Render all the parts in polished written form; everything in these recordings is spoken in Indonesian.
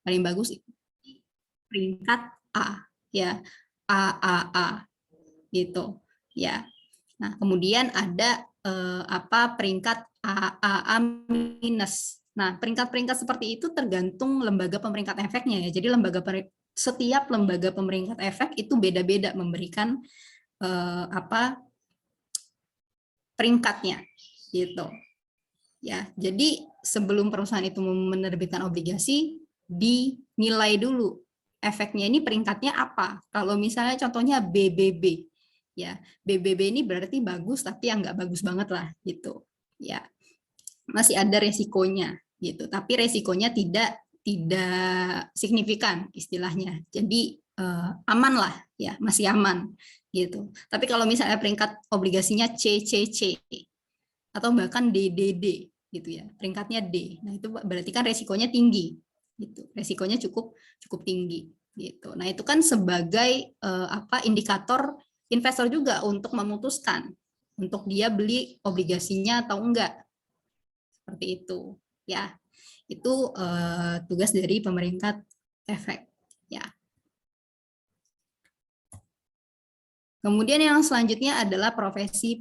paling bagus itu peringkat A, ya, A gitu, ya. Nah, kemudian ada peringkat AA minus. Nah, peringkat-peringkat seperti itu tergantung lembaga pemeringkat efeknya ya. Jadi setiap lembaga pemeringkat efek itu beda-beda memberikan peringkatnya gitu. Ya, jadi sebelum perusahaan itu menerbitkan obligasi, dinilai dulu efeknya ini peringkatnya apa. Kalau misalnya contohnya BBB, ya BBB ini berarti bagus tapi yang nggak bagus banget lah gitu. Ya, masih ada resikonya gitu. Tapi resikonya tidak signifikan istilahnya. Jadi aman lah ya, masih aman gitu. Tapi kalau misalnya peringkat obligasinya CCC atau bahkan DDD gitu ya, peringkatnya D. Nah, itu berarti kan resikonya tinggi gitu. Resikonya cukup tinggi gitu. Nah, itu kan sebagai indikator investor juga untuk memutuskan untuk dia beli obligasinya atau enggak. Seperti itu ya. Itu tugas dari pemeringkat efek ya. Kemudian yang selanjutnya adalah profesi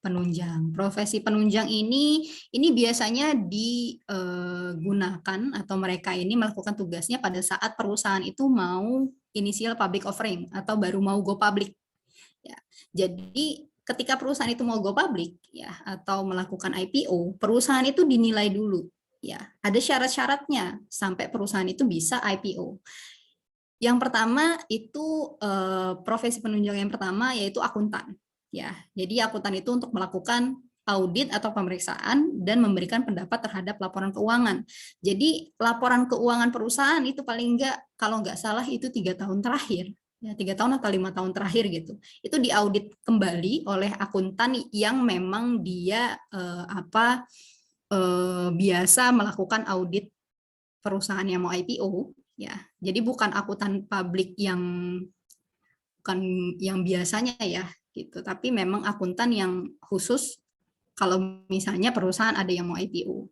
penunjang. Profesi penunjang ini biasanya digunakan atau mereka ini melakukan tugasnya pada saat perusahaan itu mau initial public offering atau baru mau go public. Ya. Jadi ketika perusahaan itu mau go public ya atau melakukan IPO, perusahaan itu dinilai dulu ya. Ada syarat-syaratnya sampai perusahaan itu bisa IPO. Yang pertama itu profesi penunjang yang pertama yaitu akuntan. Ya, jadi akuntan itu untuk melakukan audit atau pemeriksaan dan memberikan pendapat terhadap laporan keuangan. Jadi laporan keuangan perusahaan itu paling enggak kalau enggak salah itu 3 tahun terakhir, ya 3 tahun atau 5 tahun terakhir gitu. Itu diaudit kembali oleh akuntan yang memang dia biasa melakukan audit perusahaan yang mau IPO. Ya, jadi bukan akuntan publik bukan yang biasanya ya gitu, tapi memang akuntan yang khusus kalau misalnya perusahaan ada yang mau IPO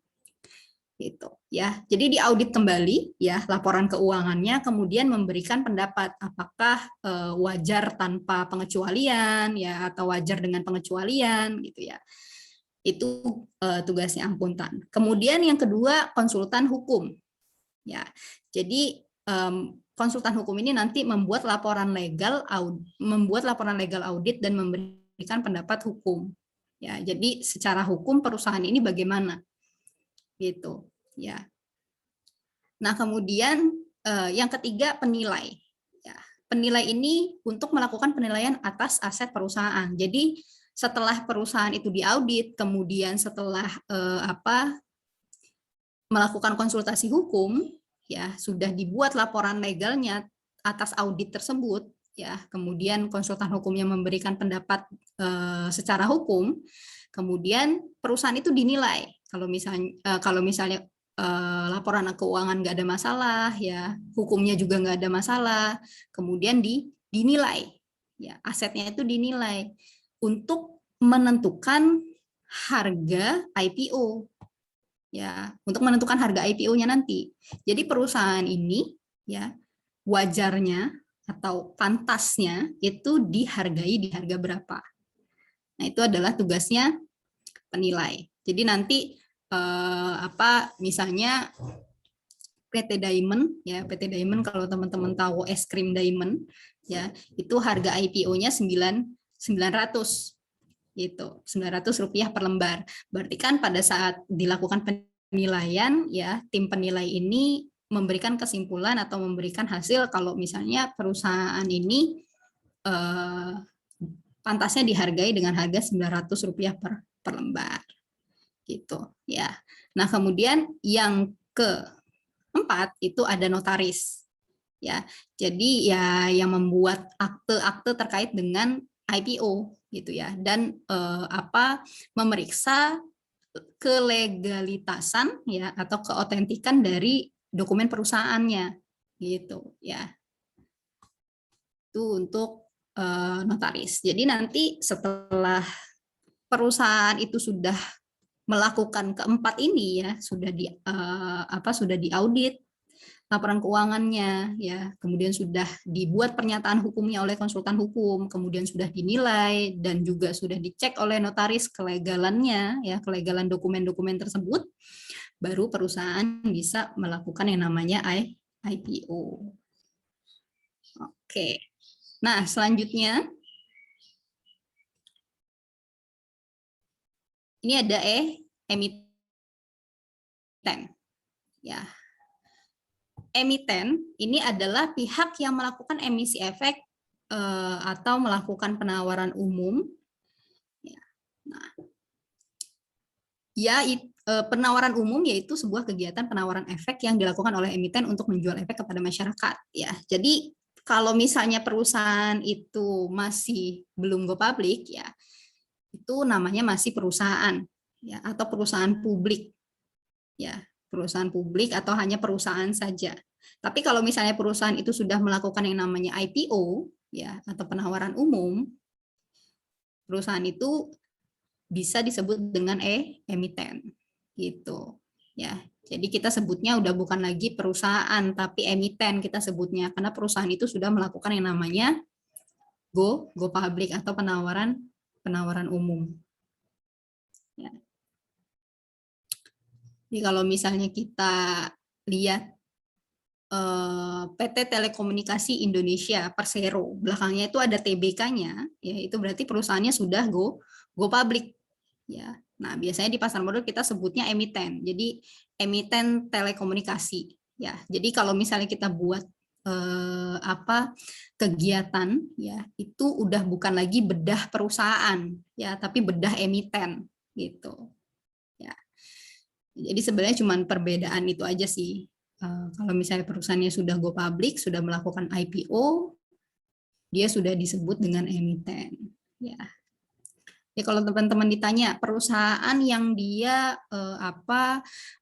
gitu ya. Jadi diaudit kembali ya laporan keuangannya, kemudian memberikan pendapat apakah wajar tanpa pengecualian ya atau wajar dengan pengecualian gitu ya. Itu tugasnya akuntan. Kemudian yang kedua konsultan hukum ya. Jadi konsultan hukum ini nanti membuat laporan legal audit dan memberikan pendapat hukum. Ya, jadi secara hukum perusahaan ini bagaimana? Gitu, ya. Nah, kemudian yang ketiga penilai. Ya, penilai ini untuk melakukan penilaian atas aset perusahaan. Jadi setelah perusahaan itu diaudit, kemudian setelah melakukan konsultasi hukum, ya sudah dibuat laporan legalnya atas audit tersebut, ya kemudian konsultan hukumnya memberikan pendapat secara hukum, kemudian perusahaan itu dinilai kalau misalnya laporan keuangan nggak ada masalah, ya hukumnya juga nggak ada masalah, kemudian dinilai, ya asetnya itu dinilai untuk menentukan harga IPO. Ya, untuk menentukan harga IPO-nya nanti. Jadi perusahaan ini ya wajarnya atau pantasnya itu dihargai di harga berapa. Nah, itu adalah tugasnya penilai. Jadi nanti misalnya PT Diamond ya, PT Diamond kalau teman-teman tahu es krim Diamond ya, itu harga IPO-nya 900 gitu, Rp900 per lembar. Berarti kan pada saat dilakukan penilaian ya, tim penilai ini memberikan kesimpulan atau memberikan hasil kalau misalnya perusahaan ini pantasnya dihargai dengan harga Rp900 per lembar. Gitu ya. Nah, kemudian yang keempat itu ada notaris. Ya. Jadi ya yang membuat akte-akte terkait dengan IPO gitu ya, dan memeriksa kelegalitasan ya atau keotentikan dari dokumen perusahaannya gitu ya. Itu untuk notaris. Jadi nanti setelah perusahaan itu sudah melakukan keempat ini ya, sudah diaudit, laporan keuangannya, ya, kemudian sudah dibuat pernyataan hukumnya oleh konsultan hukum, kemudian sudah dinilai dan juga sudah dicek oleh notaris kelegalannya, ya, kelegalan dokumen-dokumen tersebut, baru perusahaan bisa melakukan yang namanya IPO. Oke, nah selanjutnya ini ada emiten, ya. Emiten ini adalah pihak yang melakukan emisi efek atau melakukan penawaran umum. Nah, ya, penawaran umum yaitu sebuah kegiatan penawaran efek yang dilakukan oleh emiten untuk menjual efek kepada masyarakat. Ya, jadi kalau misalnya perusahaan itu masih belum go public, ya, itu namanya masih perusahaan, ya, atau perusahaan publik, ya, perusahaan publik atau hanya perusahaan saja. Tapi kalau misalnya perusahaan itu sudah melakukan yang namanya IPO, ya, atau penawaran umum, perusahaan itu bisa disebut dengan emiten, gitu, ya. Jadi kita sebutnya udah bukan lagi perusahaan tapi emiten kita sebutnya, karena perusahaan itu sudah melakukan yang namanya go public atau penawaran umum. Ya. Jadi kalau misalnya kita lihat PT Telekomunikasi Indonesia Persero, belakangnya itu ada TBK-nya, ya, itu berarti perusahaannya sudah go public, ya. Nah, biasanya di pasar modal kita sebutnya emiten. Jadi emiten telekomunikasi, ya. Jadi kalau misalnya kita buat kegiatan, ya, itu udah bukan lagi bedah perusahaan, ya, tapi bedah emiten, gitu, ya. Jadi sebenarnya cuma perbedaan itu aja sih. Kalau misalnya perusahaannya sudah go public, sudah melakukan IPO, dia sudah disebut dengan emiten, ya. Ya, kalau teman-teman ditanya perusahaan yang dia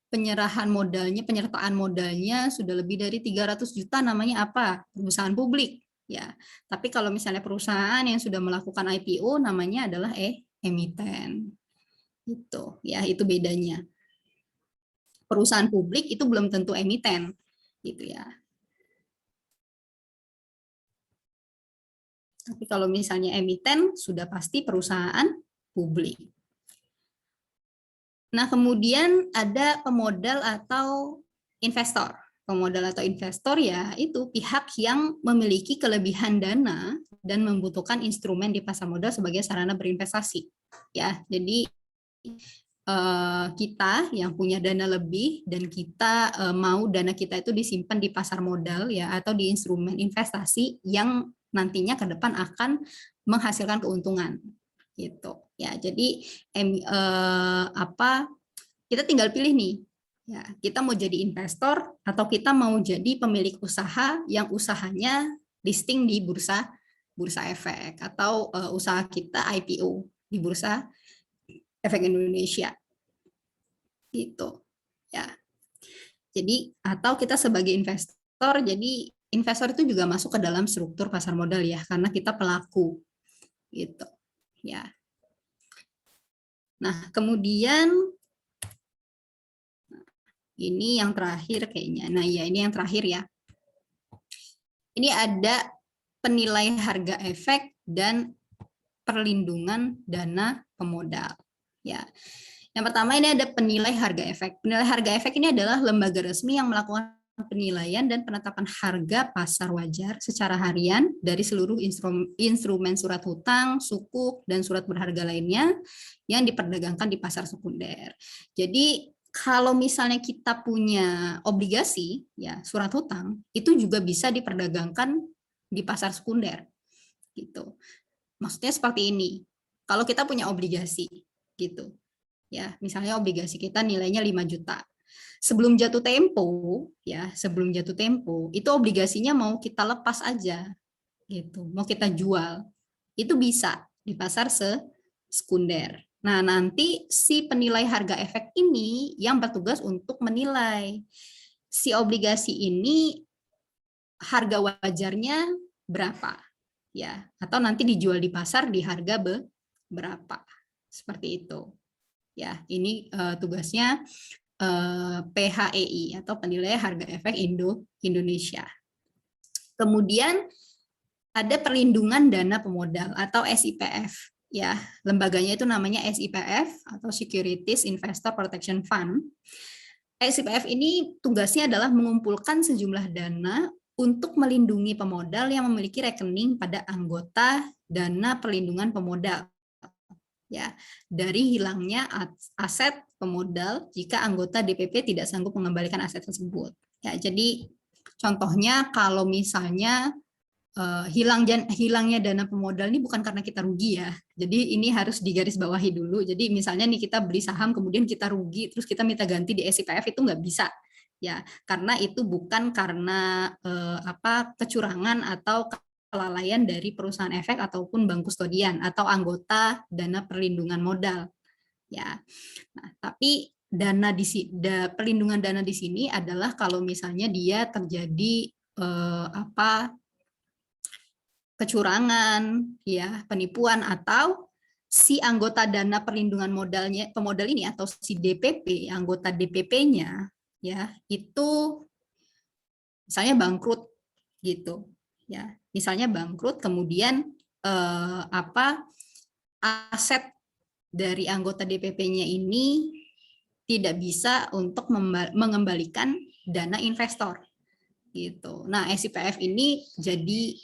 penyertaan modalnya sudah lebih dari 300 juta namanya apa? Perusahaan publik, ya. Tapi kalau misalnya perusahaan yang sudah melakukan IPO namanya adalah emiten. Itu, ya, itu bedanya. Perusahaan publik itu belum tentu emiten, gitu ya. Tapi kalau misalnya emiten sudah pasti perusahaan publik. Nah, kemudian ada pemodal atau investor. Pemodal atau investor, ya, itu pihak yang memiliki kelebihan dana dan membutuhkan instrumen di pasar modal sebagai sarana berinvestasi. Ya, jadi kita yang punya dana lebih dan kita mau dana kita itu disimpan di pasar modal, ya, atau di instrumen investasi yang nantinya ke depan akan menghasilkan keuntungan, gitu, ya. Jadi kita tinggal pilih nih, ya, kita mau jadi investor atau kita mau jadi pemilik usaha yang usahanya listing di bursa efek, atau usaha kita IPO di bursa efek Indonesia, gitu, ya. Jadi atau kita sebagai investor, jadi investor itu juga masuk ke dalam struktur pasar modal, ya, karena kita pelaku, gitu, ya. Nah, kemudian ini yang terakhir kayaknya. Nah, ya, ini yang terakhir, ya. Ini ada penilai harga efek dan perlindungan dana pemodal, ya. Yang pertama ini ada penilai harga efek. Penilai harga efek ini adalah lembaga resmi yang melakukan penilaian dan penetapan harga pasar wajar secara harian dari seluruh instrumen surat hutang, sukuk, dan surat berharga lainnya yang diperdagangkan di pasar sekunder. Jadi kalau misalnya kita punya obligasi, ya, surat hutang, itu juga bisa diperdagangkan di pasar sekunder, gitu. Maksudnya seperti ini. Kalau kita punya obligasi, gitu, ya, misalnya obligasi kita nilainya 5 juta. Sebelum jatuh tempo, ya, sebelum jatuh tempo, itu obligasinya mau kita lepas aja, gitu, mau kita jual, itu bisa di pasar sekunder. Nah, nanti si penilai harga efek ini yang bertugas untuk menilai si obligasi ini harga wajarnya berapa, ya, atau nanti dijual di pasar di harga berapa, seperti itu. Ya, ini tugasnya PHEI atau Penilaian Harga Efek Indonesia. Kemudian ada perlindungan dana pemodal atau SIPF. Ya, lembaganya itu namanya SIPF atau Securities Investor Protection Fund. SIPF ini tugasnya adalah mengumpulkan sejumlah dana untuk melindungi pemodal yang memiliki rekening pada anggota dana perlindungan pemodal. Ya, dari hilangnya aset pemodal jika anggota DPP tidak sanggup mengembalikan aset tersebut. Ya, jadi contohnya kalau misalnya hilangnya dana pemodal ini bukan karena kita rugi ya. Jadi ini harus digarisbawahi dulu. Jadi misalnya nih kita beli saham kemudian kita rugi terus kita minta ganti di SIPF itu nggak bisa ya, karena itu bukan karena kecurangan atau kelalaian dari perusahaan efek ataupun bank kustodian atau anggota dana perlindungan modal ya. Nah, tapi perlindungan dana di sini adalah kalau misalnya dia terjadi kecurangan, ya, penipuan atau si anggota dana perlindungan pemodal ini atau si DPP, anggota DPP-nya ya, itu misalnya bangkrut gitu. Ya, misalnya bangkrut kemudian aset dari anggota DPP-nya ini tidak bisa untuk mengembalikan dana investor gitu. Nah, SIPF ini jadi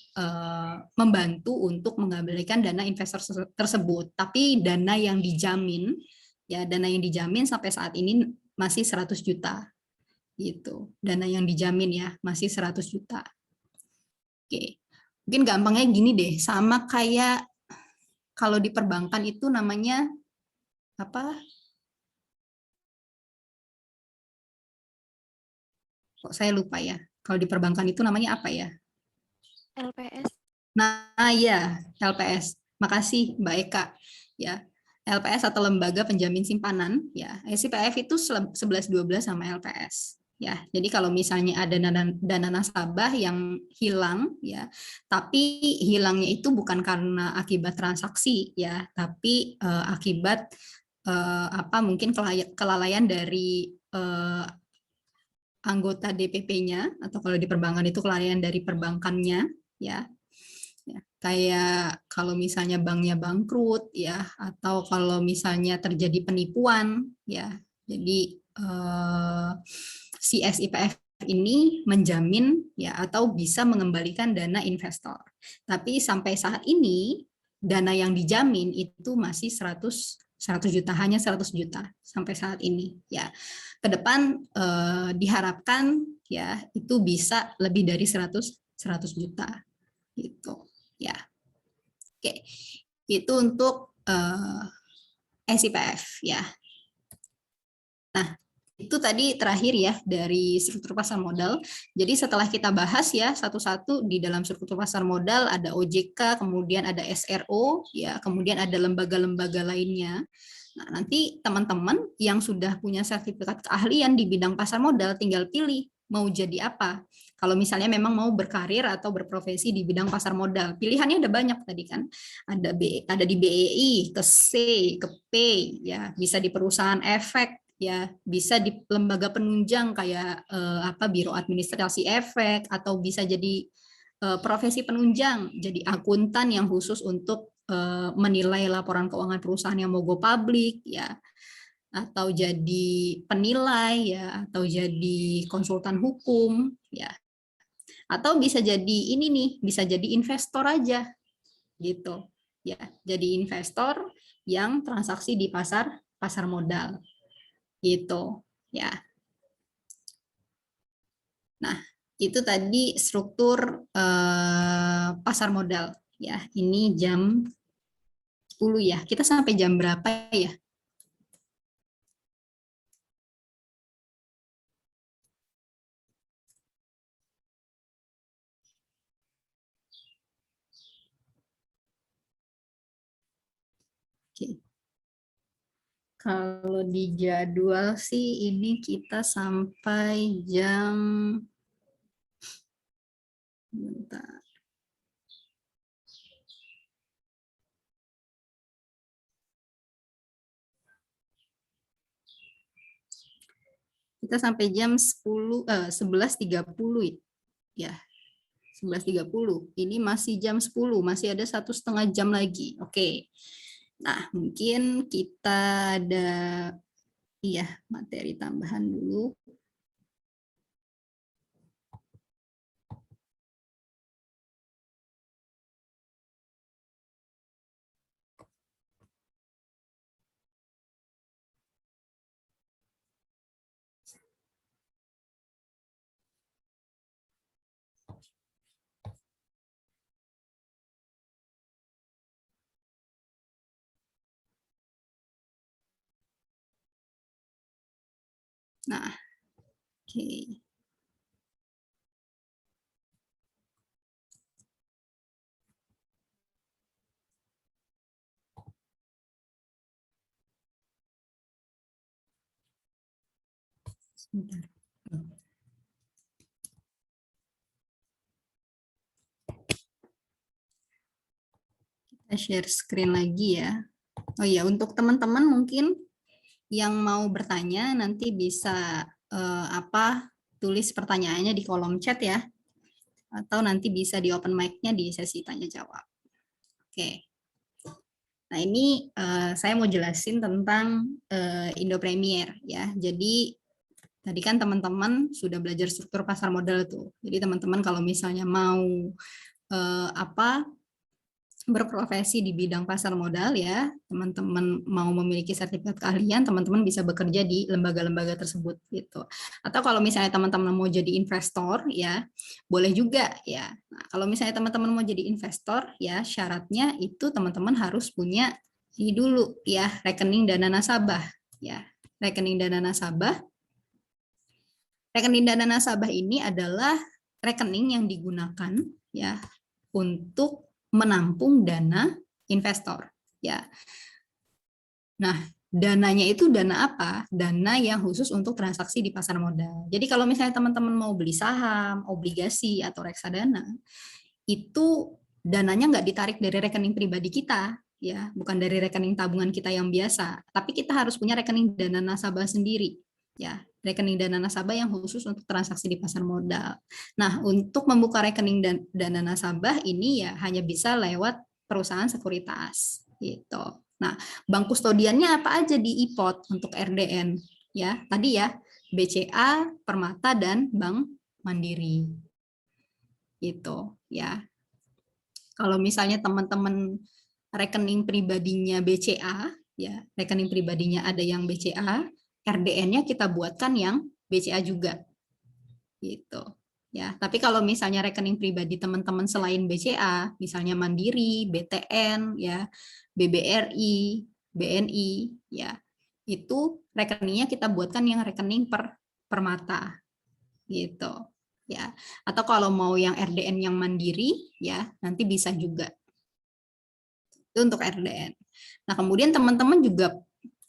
membantu untuk mengembalikan dana investor tersebut. Tapi dana yang dijamin, ya dana yang dijamin sampai saat ini masih 100 juta gitu. Dana yang dijamin ya masih 100 juta. Oke. Mungkin gampangnya gini deh, sama kayak kalau di perbankan itu namanya apa? Kok saya lupa ya. Kalau di perbankan itu namanya apa ya? LPS. Nah, ya, LPS. Makasih Mbak Eka. Ya, LPS atau Lembaga Penjamin Simpanan, ya. SIPF itu 11-12 sama LPS. Ya, jadi kalau misalnya ada dana nasabah yang hilang, ya, tapi hilangnya itu bukan karena akibat transaksi, ya, tapi akibat mungkin kelalaian dari anggota DPP-nya atau kalau di perbankan itu kelalaian dari perbankannya, ya. Ya, kayak kalau misalnya banknya bangkrut ya, atau kalau misalnya terjadi penipuan ya, jadi si SIPF ini menjamin ya atau bisa mengembalikan dana investor. Tapi sampai saat ini dana yang dijamin itu masih 100 juta, hanya 100 juta sampai saat ini ya. Ke depan diharapkan ya itu bisa lebih dari 100 juta gitu ya. Oke, itu untuk SIPF ya. Nah, itu tadi terakhir ya dari struktur pasar modal. Jadi setelah kita bahas ya satu-satu di dalam struktur pasar modal ada OJK, kemudian ada SRO ya, kemudian ada lembaga-lembaga lainnya. Nah, nanti teman-teman yang sudah punya sertifikat keahlian di bidang pasar modal tinggal pilih mau jadi apa. Kalau misalnya memang mau berkarir atau berprofesi di bidang pasar modal, pilihannya ada banyak tadi kan. Ada di BEI, ke C, ke P, ya bisa di perusahaan efek, ya bisa di lembaga penunjang kayak Biro Administrasi Efek, atau bisa jadi profesi penunjang, jadi akuntan yang khusus untuk menilai laporan keuangan perusahaan yang mau go public ya, atau jadi penilai ya, atau jadi konsultan hukum ya, atau bisa jadi ini nih, bisa jadi investor aja gitu ya, jadi investor yang transaksi di pasar modal gitu ya. Nah, itu tadi struktur pasar modal ya. Ini jam 10 ya. Kita sampai jam berapa ya? Oke. Kalau di jadwal sih ini kita sampai jam bentar. kita sampai jam 11.30 ya. 11.30. Ini masih jam 10, masih ada 1,5 jam lagi. Oke. Nah, mungkin kita ada materi tambahan dulu. Nah, oke. Sebentar. Kita share screen lagi ya. Oh iya, untuk teman-teman mungkin yang mau bertanya nanti bisa tulis pertanyaannya di kolom chat ya. Atau nanti bisa di open mic-nya di sesi tanya jawab. Oke. Nah, ini saya mau jelasin tentang Indo Premier ya. Jadi tadi kan teman-teman sudah belajar struktur pasar modal tuh. Jadi teman-teman kalau misalnya mau berprofesi di bidang pasar modal ya, teman-teman mau memiliki sertifikat keahlian, teman-teman bisa bekerja di lembaga-lembaga tersebut gitu. Atau kalau misalnya teman-teman mau jadi investor ya, boleh juga ya. Nah, kalau misalnya teman-teman mau jadi investor ya, syaratnya itu teman-teman harus punya ini dulu ya, rekening dana nasabah ya. Rekening dana nasabah. Rekening dana nasabah ini adalah rekening yang digunakan ya untuk menampung dana investor ya. Nah, dananya itu dana apa? Dana yang khusus untuk transaksi di pasar modal. Jadi kalau misalnya teman-teman mau beli saham, obligasi atau reksadana, itu dananya nggak ditarik dari rekening pribadi kita ya, bukan dari rekening tabungan kita yang biasa, tapi kita harus punya rekening dana nasabah sendiri ya, rekening dana nasabah yang khusus untuk transaksi di pasar modal. Nah, untuk membuka rekening dana nasabah ini ya hanya bisa lewat perusahaan sekuritas gitu. Nah, bank kustodiannya apa aja di IPOT untuk RDN ya? Tadi ya, BCA, Permata dan Bank Mandiri. Gitu ya. Kalau misalnya teman-teman rekening pribadinya BCA ya, rekening pribadinya ada yang BCA, RDN-nya kita buatkan yang BCA juga. Gitu. Ya, tapi kalau misalnya rekening pribadi teman-teman selain BCA, misalnya Mandiri, BTN, ya, BBRI, BNI, ya, itu rekeningnya kita buatkan yang rekening permata, gitu. Ya, atau kalau mau yang RDN yang mandiri, ya, nanti bisa juga. Itu untuk RDN. Nah, kemudian teman-teman juga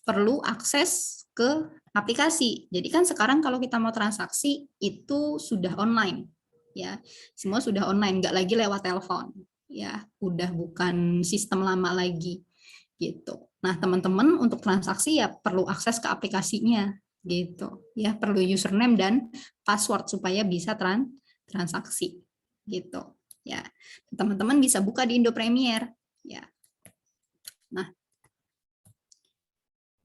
perlu akses ke aplikasi. Jadi kan sekarang kalau kita mau transaksi itu sudah online, ya, semua sudah online, nggak lagi lewat telepon, ya, udah bukan sistem lama lagi, gitu. Nah, teman-teman untuk transaksi ya perlu akses ke aplikasinya, gitu, ya, perlu username dan password supaya bisa transaksi, gitu, ya. Teman-teman bisa buka di Indo Premier, ya. Nah,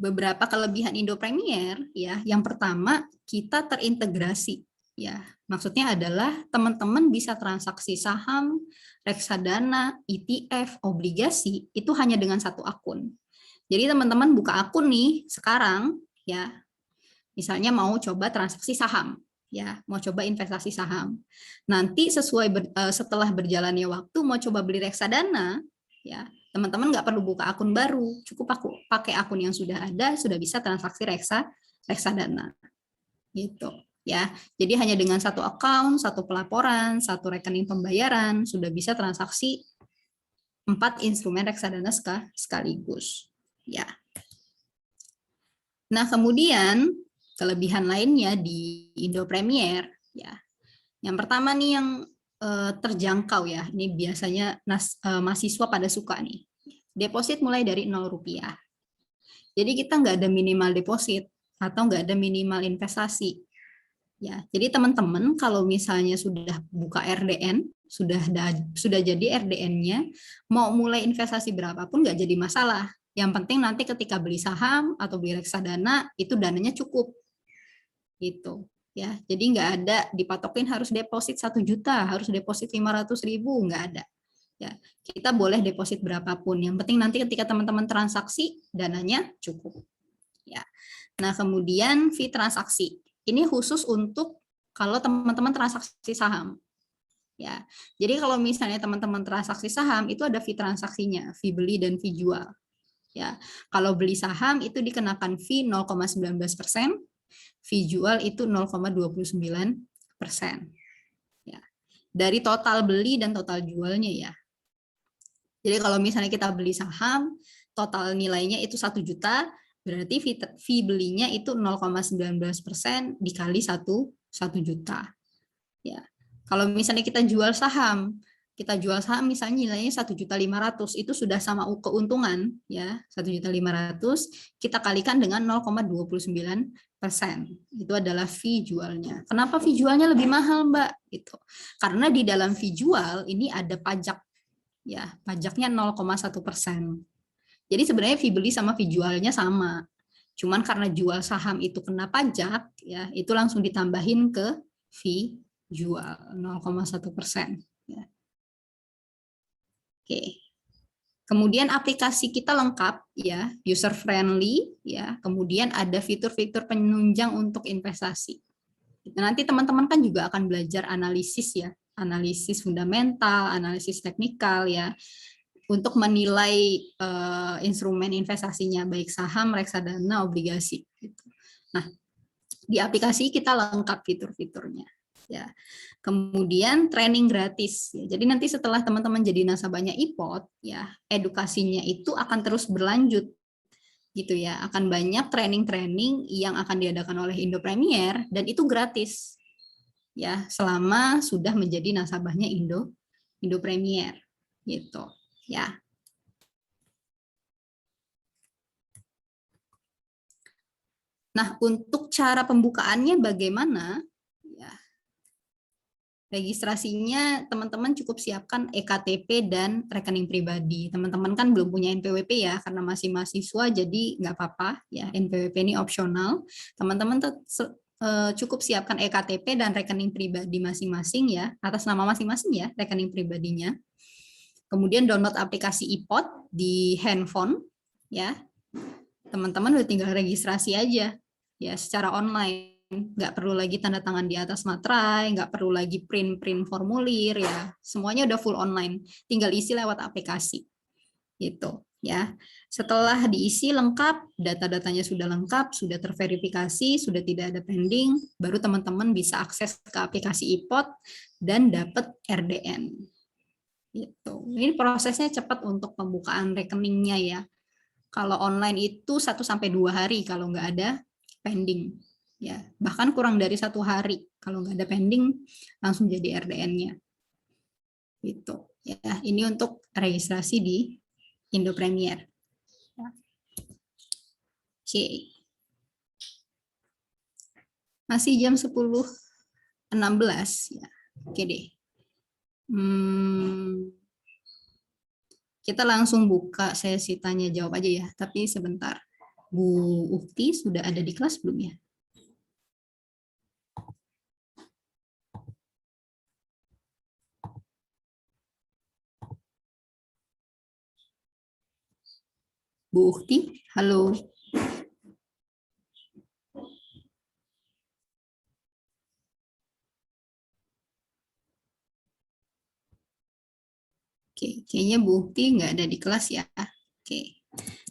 beberapa kelebihan Indo Premier ya. Yang pertama, kita terintegrasi ya. Maksudnya adalah teman-teman bisa transaksi saham, reksadana, ETF, obligasi itu hanya dengan satu akun. Jadi teman-teman buka akun nih sekarang ya. Misalnya mau coba transaksi saham ya, mau coba investasi saham. Nanti setelah berjalannya waktu mau coba beli reksadana ya, teman-teman nggak perlu buka akun baru, cukup aku pakai akun yang sudah ada, sudah bisa transaksi reksadana gitu ya. Jadi hanya dengan satu akun, satu pelaporan, satu rekening pembayaran sudah bisa transaksi 4 instrumen reksadana sekaligus ya. Nah, kemudian kelebihan lainnya di Indo Premier ya. Yang pertama nih yang terjangkau ya. Ini biasanya mahasiswa pada suka nih. Deposit mulai dari 0 rupiah. Jadi kita nggak ada minimal deposit, atau nggak ada minimal investasi. Ya, jadi teman-teman kalau misalnya sudah buka RDN, sudah jadi RDN-nya, mau mulai investasi berapapun nggak jadi masalah. Yang penting nanti ketika beli saham atau beli reksadana itu dananya cukup, gitu. Ya, jadi nggak ada dipatokin harus deposit 1 juta, harus deposit 500.000, nggak ada. Ya, kita boleh deposit berapapun. Yang penting nanti ketika teman-teman transaksi dananya cukup. Ya. Nah, kemudian fee transaksi. Ini khusus untuk kalau teman-teman transaksi saham. Ya. Jadi kalau misalnya teman-teman transaksi saham itu ada fee transaksinya, fee beli dan fee jual. Ya. Kalau beli saham itu dikenakan fee 0,19%, fee jual itu 0,29%. Ya. Dari total beli dan total jualnya ya. Jadi kalau misalnya kita beli saham, total nilainya itu 1 juta, berarti fee belinya itu 0,19% dikali 1 juta. Ya. Kalau misalnya kita jual saham misalnya nilainya 1.500.000, itu sudah sama keuntungan ya, 1.500.000 kita kalikan dengan 0,29%. Itu adalah fee jualnya. Kenapa fee jualnya lebih mahal, Mbak? Gitu. Karena di dalam fee jual ini ada pajak ya, pajaknya 0,1%. Jadi sebenarnya fee beli sama fee jualnya sama. Cuman karena jual saham itu kena pajak, ya itu langsung ditambahin ke fee jual 0,1%. Ya. Oke. Kemudian aplikasi kita lengkap, ya, user friendly, ya. Kemudian ada fitur-fitur penunjang untuk investasi. Nanti teman-teman kan juga akan belajar analisis ya, analisis fundamental, analisis teknikal ya, untuk menilai instrumen investasinya, baik saham, reksadana, obligasi. Nah, di aplikasi kita lengkap fitur-fiturnya. Ya. Kemudian training gratis. Ya. Jadi nanti setelah teman-teman jadi nasabahnya iPod, ya edukasinya itu akan terus berlanjut, gitu ya. Akan banyak training-training yang akan diadakan oleh Indo Premier dan itu gratis, ya selama sudah menjadi nasabahnya Indo Premier, gitu. Ya. Nah, untuk cara pembukaannya bagaimana? Ya, registrasinya teman-teman cukup siapkan EKTP dan rekening pribadi. Teman-teman kan belum punya NPWP ya, karena masih mahasiswa, jadi nggak apa-apa ya, NPWP ini opsional. Teman-teman cukup siapkan EKTP dan rekening pribadi masing-masing ya, atas nama masing-masing ya, rekening pribadinya. Kemudian download aplikasi iPod di handphone ya. Teman-teman udah tinggal registrasi aja ya secara online, nggak perlu lagi tanda tangan di atas materai, nggak perlu lagi print formulir ya, semuanya udah full online, tinggal isi lewat aplikasi gitu ya. Setelah diisi lengkap, data-datanya sudah lengkap, sudah terverifikasi, sudah tidak ada pending, baru teman-teman bisa akses ke aplikasi iPod dan dapat RDN gitu. Ini prosesnya cepat untuk pembukaan rekeningnya ya. Kalau online itu 1-2 hari kalau nggak ada pending, ya bahkan kurang dari 1 hari kalau nggak ada pending langsung jadi RDN-nya. Gitu. Ya, ini untuk registrasi di Indo Premier. Ya. Oke. Masih jam 10.16 ya. Oke deh. Kita langsung buka sesi tanya jawab aja ya, tapi sebentar. Bu Ukti sudah ada di kelas belum ya? Bu Ukti, halo. Oke, kayaknya Bu Ukti nggak ada di kelas ya. Oke,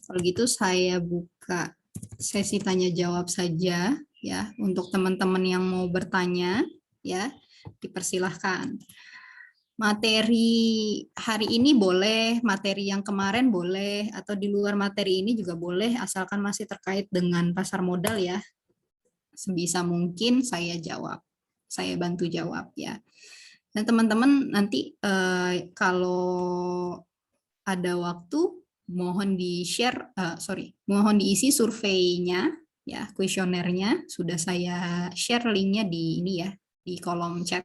kalau gitu saya buka sesi tanya jawab saja ya untuk teman-teman yang mau bertanya ya, dipersilahkan. Materi hari ini boleh, materi yang kemarin boleh, atau di luar materi ini juga boleh, asalkan masih terkait dengan pasar modal ya. Sebisa mungkin saya jawab, saya bantu jawab ya. Dan teman-teman nanti kalau ada waktu mohon di-share, mohon diisi surveinya Ya, kuesionernya sudah saya share linknya di ini ya, di kolom chat.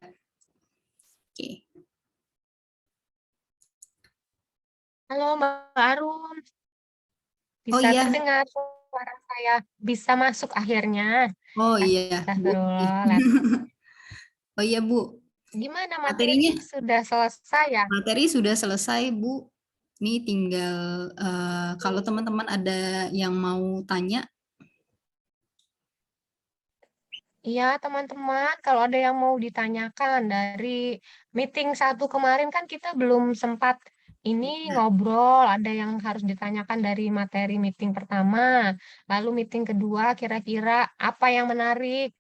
Oke. Halo Mbak Arum, Oh bisa iya, terdengar suara saya, bisa masuk akhirnya. oh iya, Bu. Astagfirullah. Oh iya, Bu. Gimana Materinya, materi sudah selesai ya? materi sudah selesai, Bu. Ini tinggal kalau teman-teman ada yang mau tanya. Iya teman-teman, kalau ada yang mau ditanyakan dari meeting 1 kemarin kan kita belum sempat ini Ya. ngobrol, ada yang harus ditanyakan dari materi meeting pertama, lalu meeting kedua kira-kira apa yang menarik?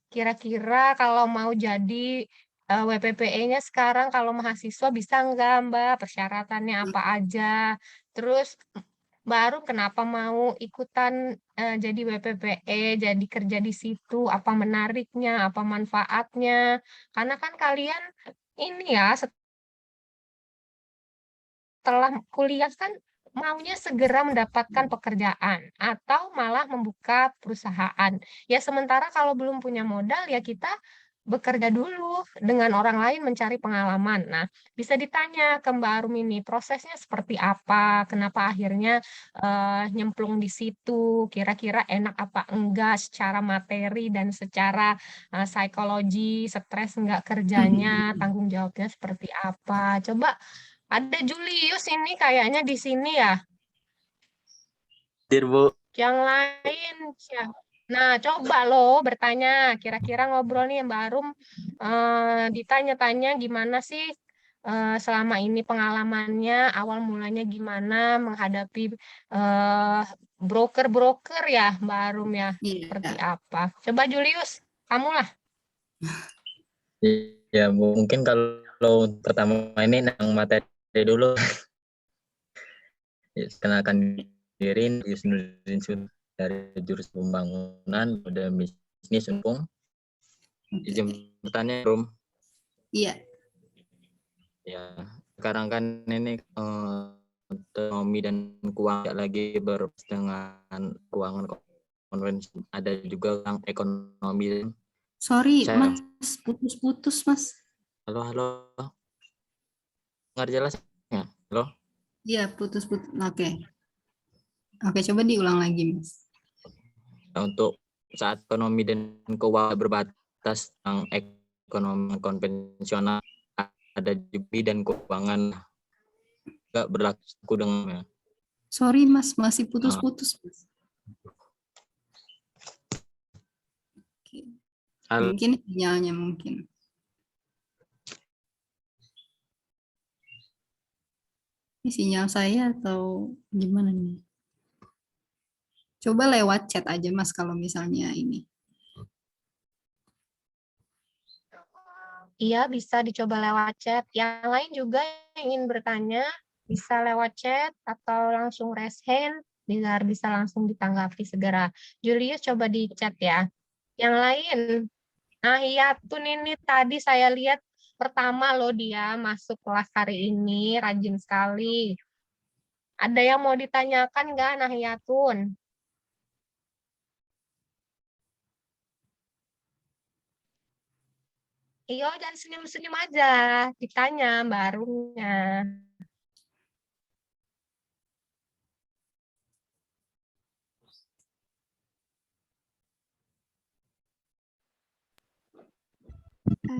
Kira-kira kalau mau jadi WPPE-nya sekarang kalau mahasiswa bisa nggak Mbak? Persyaratannya apa aja? Terus baru kenapa mau ikutan jadi WPPE, jadi kerja di situ, apa menariknya, apa manfaatnya? Karena kan kalian ini ya setelah kuliah kan maunya segera mendapatkan pekerjaan atau malah membuka perusahaan. Ya sementara kalau belum punya modal ya kita bekerja dulu dengan orang lain mencari pengalaman. Nah, bisa ditanya ke Mbak Arum ini prosesnya seperti apa, kenapa akhirnya nyemplung di situ, kira-kira enak apa enggak secara materi dan secara psikologi, stres enggak kerjanya, tanggung jawabnya seperti apa. Coba ada Julius ini kayaknya di sini ya. Dir, Bu. Yang lain siapa? Nah, coba lo bertanya. Kira-kira ngobrol nih Mbak Arum. Ditanya-tanya gimana sih selama ini pengalamannya, awal mulanya gimana menghadapi eh, broker-broker ya Mbak Arum ya. Seperti Iya. apa? Coba Julius, kamu lah. Ya, Bu. Mungkin kalau pertama ini yang materi dulu. Ya, kenalkan diri, Julius Nurdin dari jurusan pembangunan, udah bisnis Unpung. Izin bertanya, Rum. Iya. Ya, sekarang kan ini ekonomi dan keuangan lagi dengan keuangan konvensi. Ada juga yang ekonomi. Sorry, Saya, Mas, putus-putus, Mas. halo. Nggak jelas ya? Halo? Iya, putus-putus. Oke. Oke, coba diulang lagi, Mas. Untuk saat ekonomi dan keuangan berbatas yang ekonomi konvensional ada juga dan keuangan nggak berlaku dengan Sorry, Mas, masih putus-putus, Mas. Oke. Mungkin sinyalnya mungkin. Ini sinyal saya atau gimana nih? Coba lewat chat aja, Mas, kalau misalnya ini. Iya, bisa dicoba lewat chat. Yang lain juga yang ingin bertanya, bisa lewat chat atau langsung raise hand, biar bisa langsung ditanggapi segera. Julius, coba di chat ya. Yang lain, nah iya, Tun ini tadi saya lihat pertama loh dia masuk kelas hari ini, rajin sekali. Ada yang mau ditanyakan nggak, Nahyatun? Iyo, jangan senyum-senyum aja. Ditanya barunya.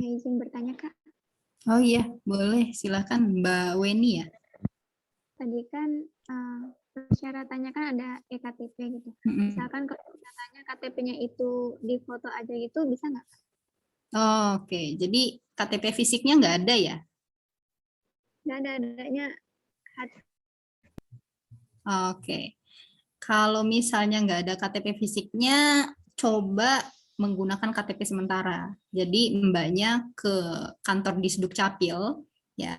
Izin bertanya Kak, Oh iya, boleh. Silakan Mbak Weni ya. tadi kan persyaratannya kan ada EKTP gitu. Misalkan kalau misalnya KTP-nya itu di foto aja gitu, bisa nggak? Oh, oke, jadi KTP fisiknya nggak ada ya? Nggak ada, adanya Oke. Kalau misalnya nggak ada KTP fisiknya, coba menggunakan KTP sementara. Jadi mbaknya ke kantor Disduk Capil, ya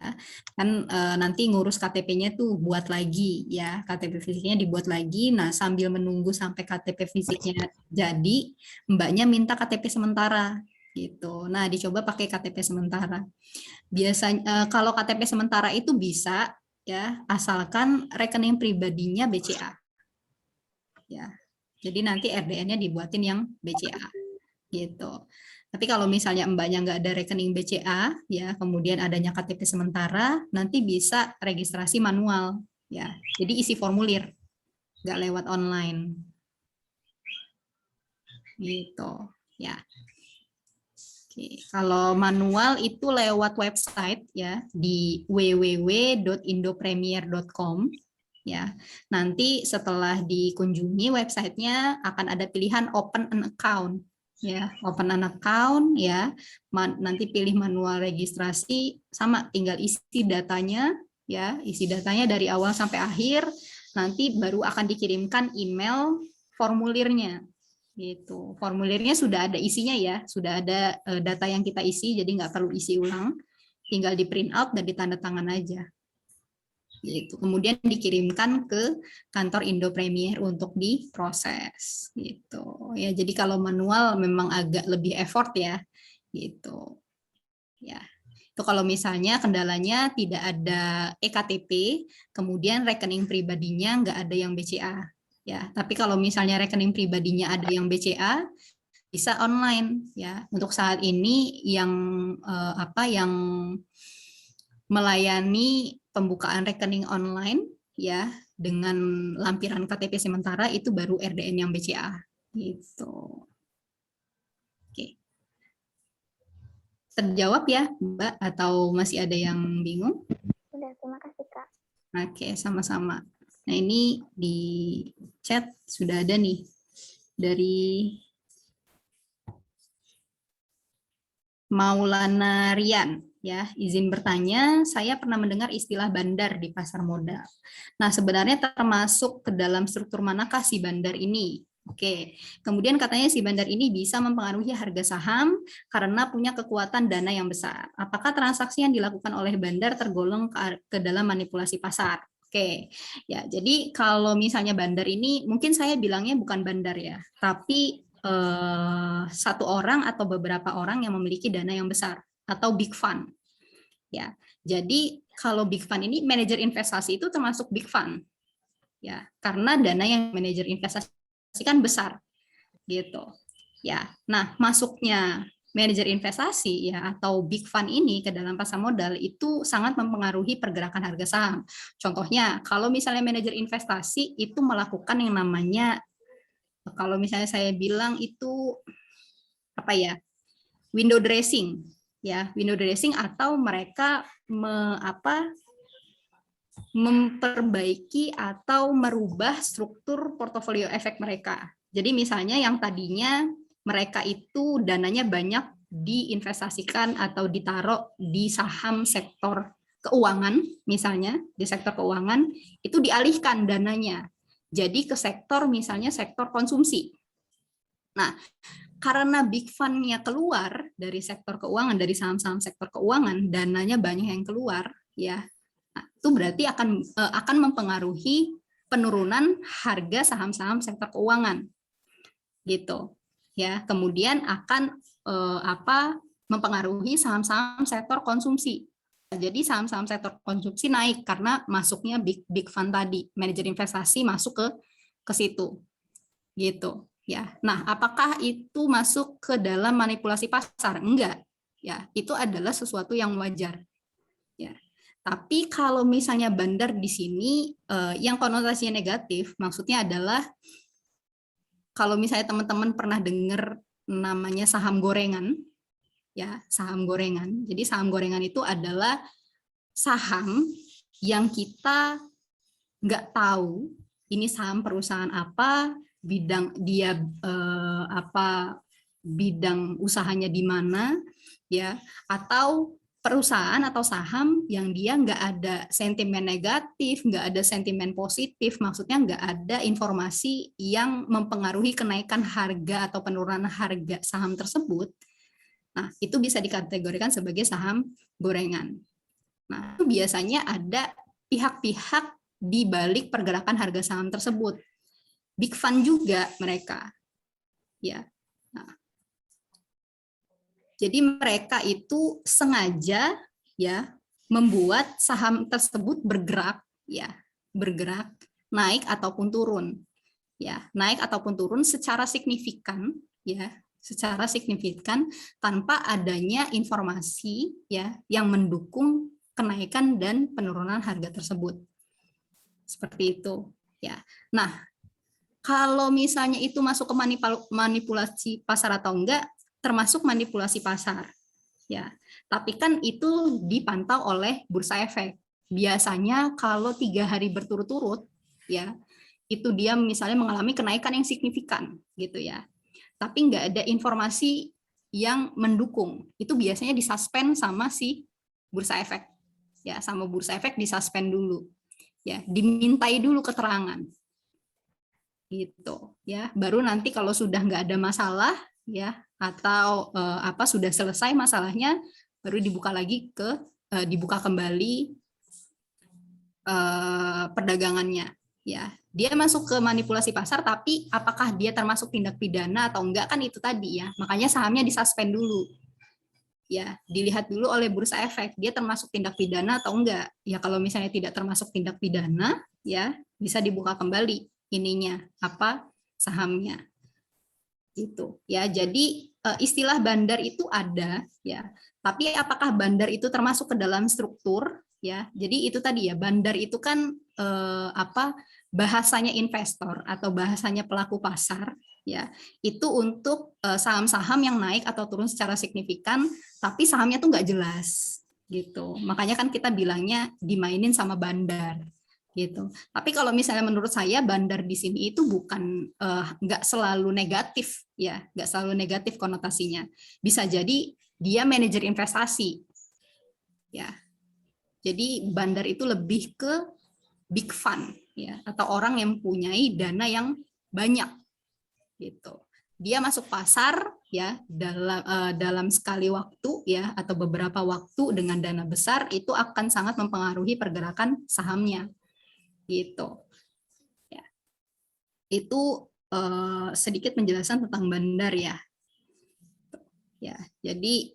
kan nanti ngurus KTP-nya tuh buat lagi ya, KTP fisiknya dibuat lagi. Nah sambil menunggu sampai KTP fisiknya jadi, mbaknya minta KTP sementara gitu. Nah dicoba pakai KTP sementara. Biasanya kalau KTP sementara itu bisa ya, asalkan rekening pribadinya BCA. Ya. Jadi nanti RDN-nya dibuatin yang BCA gitu. Tapi kalau misalnya mbaknya nggak ada rekening BCA, ya kemudian adanya KTP sementara, nanti bisa registrasi manual, ya. Jadi isi formulir, nggak lewat online, gitu, ya. Oke. Kalau manual itu lewat website ya di www.indopremier.com. Ya, nanti setelah dikunjungi websitenya akan ada pilihan open an account. Ya, open an account ya. Nanti pilih manual registrasi, sama tinggal isi datanya ya, isi datanya dari awal sampai akhir. Nanti baru akan dikirimkan email formulirnya. Gitu. Formulirnya sudah ada isinya ya, sudah ada data yang kita isi, jadi nggak perlu isi ulang. Tinggal di print out dan ditanda tangan aja. Gitu. Kemudian dikirimkan ke kantor Indo Premier untuk diproses gitu ya. Jadi kalau manual memang agak lebih effort ya gitu ya. Itu kalau misalnya kendalanya tidak ada EKTP, kemudian rekening pribadinya nggak ada yang BCA ya. Tapi kalau misalnya rekening pribadinya ada yang BCA, bisa online ya. Untuk saat ini yang yang melayani pembukaan rekening online ya dengan lampiran KTP sementara itu baru RDN yang BCA gitu. Oke. Terjawab ya, Mbak, atau masih ada yang bingung? Sudah, terima kasih, Kak. Oke, sama-sama. Nah, ini di chat sudah ada nih dari Maulana Rian. Ya, izin bertanya, saya pernah mendengar istilah bandar di pasar modal. Nah, sebenarnya termasuk ke dalam struktur manakah si bandar ini? Oke, kemudian katanya si bandar ini bisa mempengaruhi harga saham karena punya kekuatan dana yang besar. Apakah transaksi yang dilakukan oleh bandar tergolong ke dalam manipulasi pasar? Oke, ya jadi kalau misalnya bandar ini, mungkin saya bilangnya bukan bandar ya, tapi satu orang atau beberapa orang yang memiliki dana yang besar atau big fund. Ya, jadi kalau big fund ini manajer investasi itu termasuk big fund, ya, karena dana yang manajer investasi kan besar, gitu, ya. Nah, masuknya manajer investasi ya atau big fund ini ke dalam pasar modal itu sangat mempengaruhi pergerakan harga saham. Contohnya, kalau misalnya manajer investasi itu melakukan yang namanya, kalau misalnya saya bilang itu apa ya, window dressing. Ya, window dressing atau mereka memperbaiki atau merubah struktur portofolio efek mereka. Jadi misalnya yang tadinya mereka itu dananya banyak diinvestasikan atau ditaruh di saham sektor keuangan, misalnya di sektor keuangan, itu dialihkan dananya. Jadi ke sektor misalnya sektor konsumsi. Nah, karena big fund-nya keluar dari sektor keuangan, dari saham-saham sektor keuangan, dananya banyak yang keluar, ya, nah, itu berarti akan mempengaruhi penurunan harga saham-saham sektor keuangan, gitu, ya. Kemudian akan mempengaruhi saham-saham sektor konsumsi. Jadi saham-saham sektor konsumsi naik karena masuknya big fund tadi, manajer investasi masuk ke situ, gitu. Ya, nah apakah itu masuk ke dalam manipulasi pasar? Enggak, ya itu adalah sesuatu yang wajar. Ya, tapi kalau misalnya bandar di sini yang konotasinya negatif, maksudnya adalah kalau misalnya teman-teman pernah dengar namanya saham gorengan, ya saham gorengan. Jadi saham gorengan itu adalah saham yang kita nggak tahu ini saham perusahaan apa, bidang dia bidang usahanya di mana, ya, atau perusahaan atau saham yang dia nggak ada sentimen negatif, nggak ada sentimen positif, maksudnya nggak ada informasi yang mempengaruhi kenaikan harga atau penurunan harga saham tersebut. Nah, itu bisa dikategorikan sebagai saham gorengan. Nah, itu biasanya ada pihak-pihak di balik pergerakan harga saham tersebut. Big fund juga mereka. Ya. Nah, jadi mereka itu sengaja ya membuat saham tersebut bergerak ya, bergerak naik ataupun turun. ya, naik ataupun turun secara signifikan, ya, secara signifikan tanpa adanya informasi ya yang mendukung kenaikan dan penurunan harga tersebut. Seperti itu, ya. Nah, kalau misalnya itu masuk ke manipulasi pasar atau enggak, termasuk manipulasi pasar. Ya, tapi kan itu dipantau oleh bursa efek. Biasanya kalau 3 hari berturut-turut, ya, itu dia misalnya mengalami kenaikan yang signifikan, gitu ya. Tapi nggak ada informasi yang mendukung. Itu biasanya disuspend sama si bursa efek, ya, sama bursa efek disuspend dulu, ya, dimintai dulu keterangan, gitu, ya. Baru nanti kalau sudah nggak ada masalah, ya, atau sudah selesai masalahnya, baru dibuka lagi dibuka kembali perdagangannya, ya. Dia masuk ke manipulasi pasar, tapi apakah dia termasuk tindak pidana atau enggak, kan itu tadi ya. Makanya sahamnya disuspend dulu, ya, dilihat dulu oleh bursa efek dia termasuk tindak pidana atau enggak. Ya kalau misalnya tidak termasuk tindak pidana, ya bisa dibuka kembali ininya sahamnya. Gitu ya. Jadi istilah bandar itu ada, ya, tapi apakah bandar itu termasuk ke dalam struktur, ya. Jadi itu tadi ya, bandar itu kan bahasanya investor atau bahasanya pelaku pasar, ya, itu untuk saham-saham yang naik atau turun secara signifikan tapi sahamnya tuh nggak jelas, gitu. Makanya kan kita bilangnya dimainin sama bandar, gitu. Tapi kalau misalnya menurut saya bandar di sini itu bukan nggak selalu negatif, ya, nggak selalu negatif konotasinya. Bisa jadi dia manajer investasi, ya. Jadi bandar itu lebih ke big fund, ya, atau orang yang mempunyai dana yang banyak, gitu. Dia masuk pasar, ya, dalam sekali waktu, ya, atau beberapa waktu dengan dana besar, itu akan sangat mempengaruhi pergerakan sahamnya, gitu. Ya. Itu sedikit penjelasan tentang bandar, ya. Ya, jadi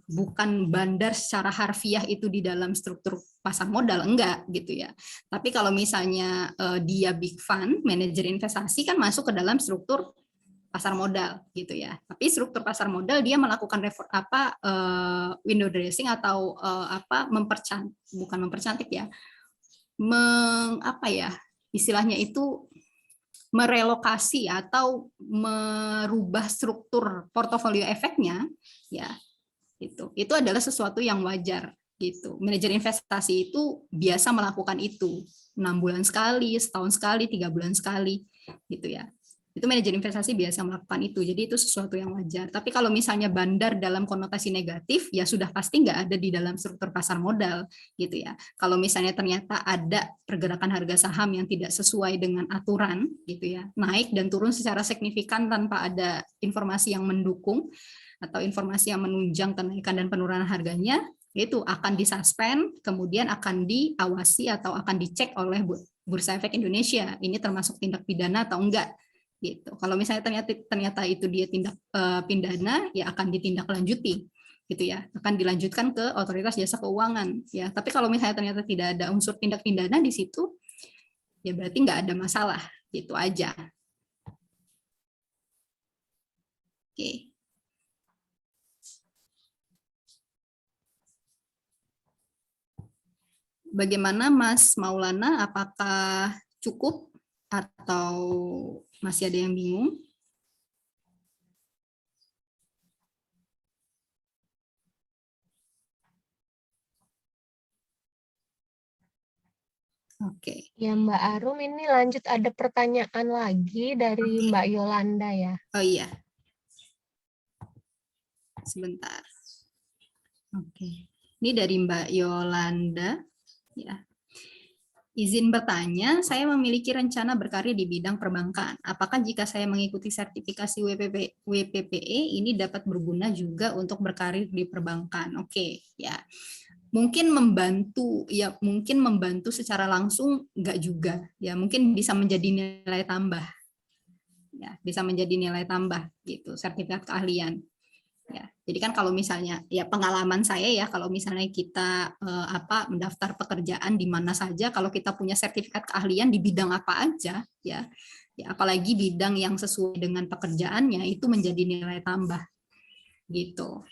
bukan bandar secara harfiah itu di dalam struktur pasar modal, enggak, gitu ya. Tapi kalau misalnya dia big fund, manajer investasi, kan masuk ke dalam struktur pasar modal, gitu ya. Tapi struktur pasar modal dia melakukan window dressing atau bukan mempercantik, ya, istilahnya itu merelokasi atau merubah struktur portofolio efeknya, ya, itu adalah sesuatu yang wajar, gitu. Manajer investasi itu biasa melakukan itu 6 bulan sekali, setahun sekali, 3 bulan sekali, gitu ya. Itu manajer investasi biasa melakukan itu, jadi itu sesuatu yang wajar. Tapi kalau misalnya bandar dalam konotasi negatif, ya sudah pasti nggak ada di dalam struktur pasar modal, gitu ya. Kalau misalnya ternyata ada pergerakan harga saham yang tidak sesuai dengan aturan, gitu ya, naik dan turun secara signifikan tanpa ada informasi yang mendukung atau informasi yang menunjang kenaikan dan penurunan harganya, itu akan disuspend, kemudian akan diawasi atau akan dicek oleh Bursa Efek Indonesia. Ini termasuk tindak pidana atau enggak, gitu. Kalau misalnya ternyata itu dia tindak pidana, ya akan ditindaklanjuti, gitu ya, akan dilanjutkan ke Otoritas Jasa Keuangan, ya. Tapi kalau misalnya ternyata tidak ada unsur tindak pidana di situ, ya berarti nggak ada masalah, gitu aja. Oke. Bagaimana Mas Maulana, apakah cukup atau masih ada yang bingung? Oke. Ya Mbak Arum, ini lanjut ada pertanyaan lagi dari Mbak Yolanda, ya. Oh iya. Sebentar. Oke. Ini dari Mbak Yolanda, ya. Izin bertanya, saya memiliki rencana berkarir di bidang perbankan. Apakah jika saya mengikuti sertifikasi WPPE ini dapat berguna juga untuk berkarir di perbankan? Oke, ya. Mungkin membantu, ya, mungkin membantu secara langsung enggak juga, ya, mungkin bisa menjadi nilai tambah. Ya, bisa menjadi nilai tambah gitu, sertifikat keahlian. Ya, jadi kan kalau misalnya ya pengalaman saya ya kalau misalnya kita mendaftar pekerjaan di mana saja kalau kita punya sertifikat keahlian di bidang apa aja ya apalagi bidang yang sesuai dengan pekerjaannya itu menjadi nilai tambah gitu.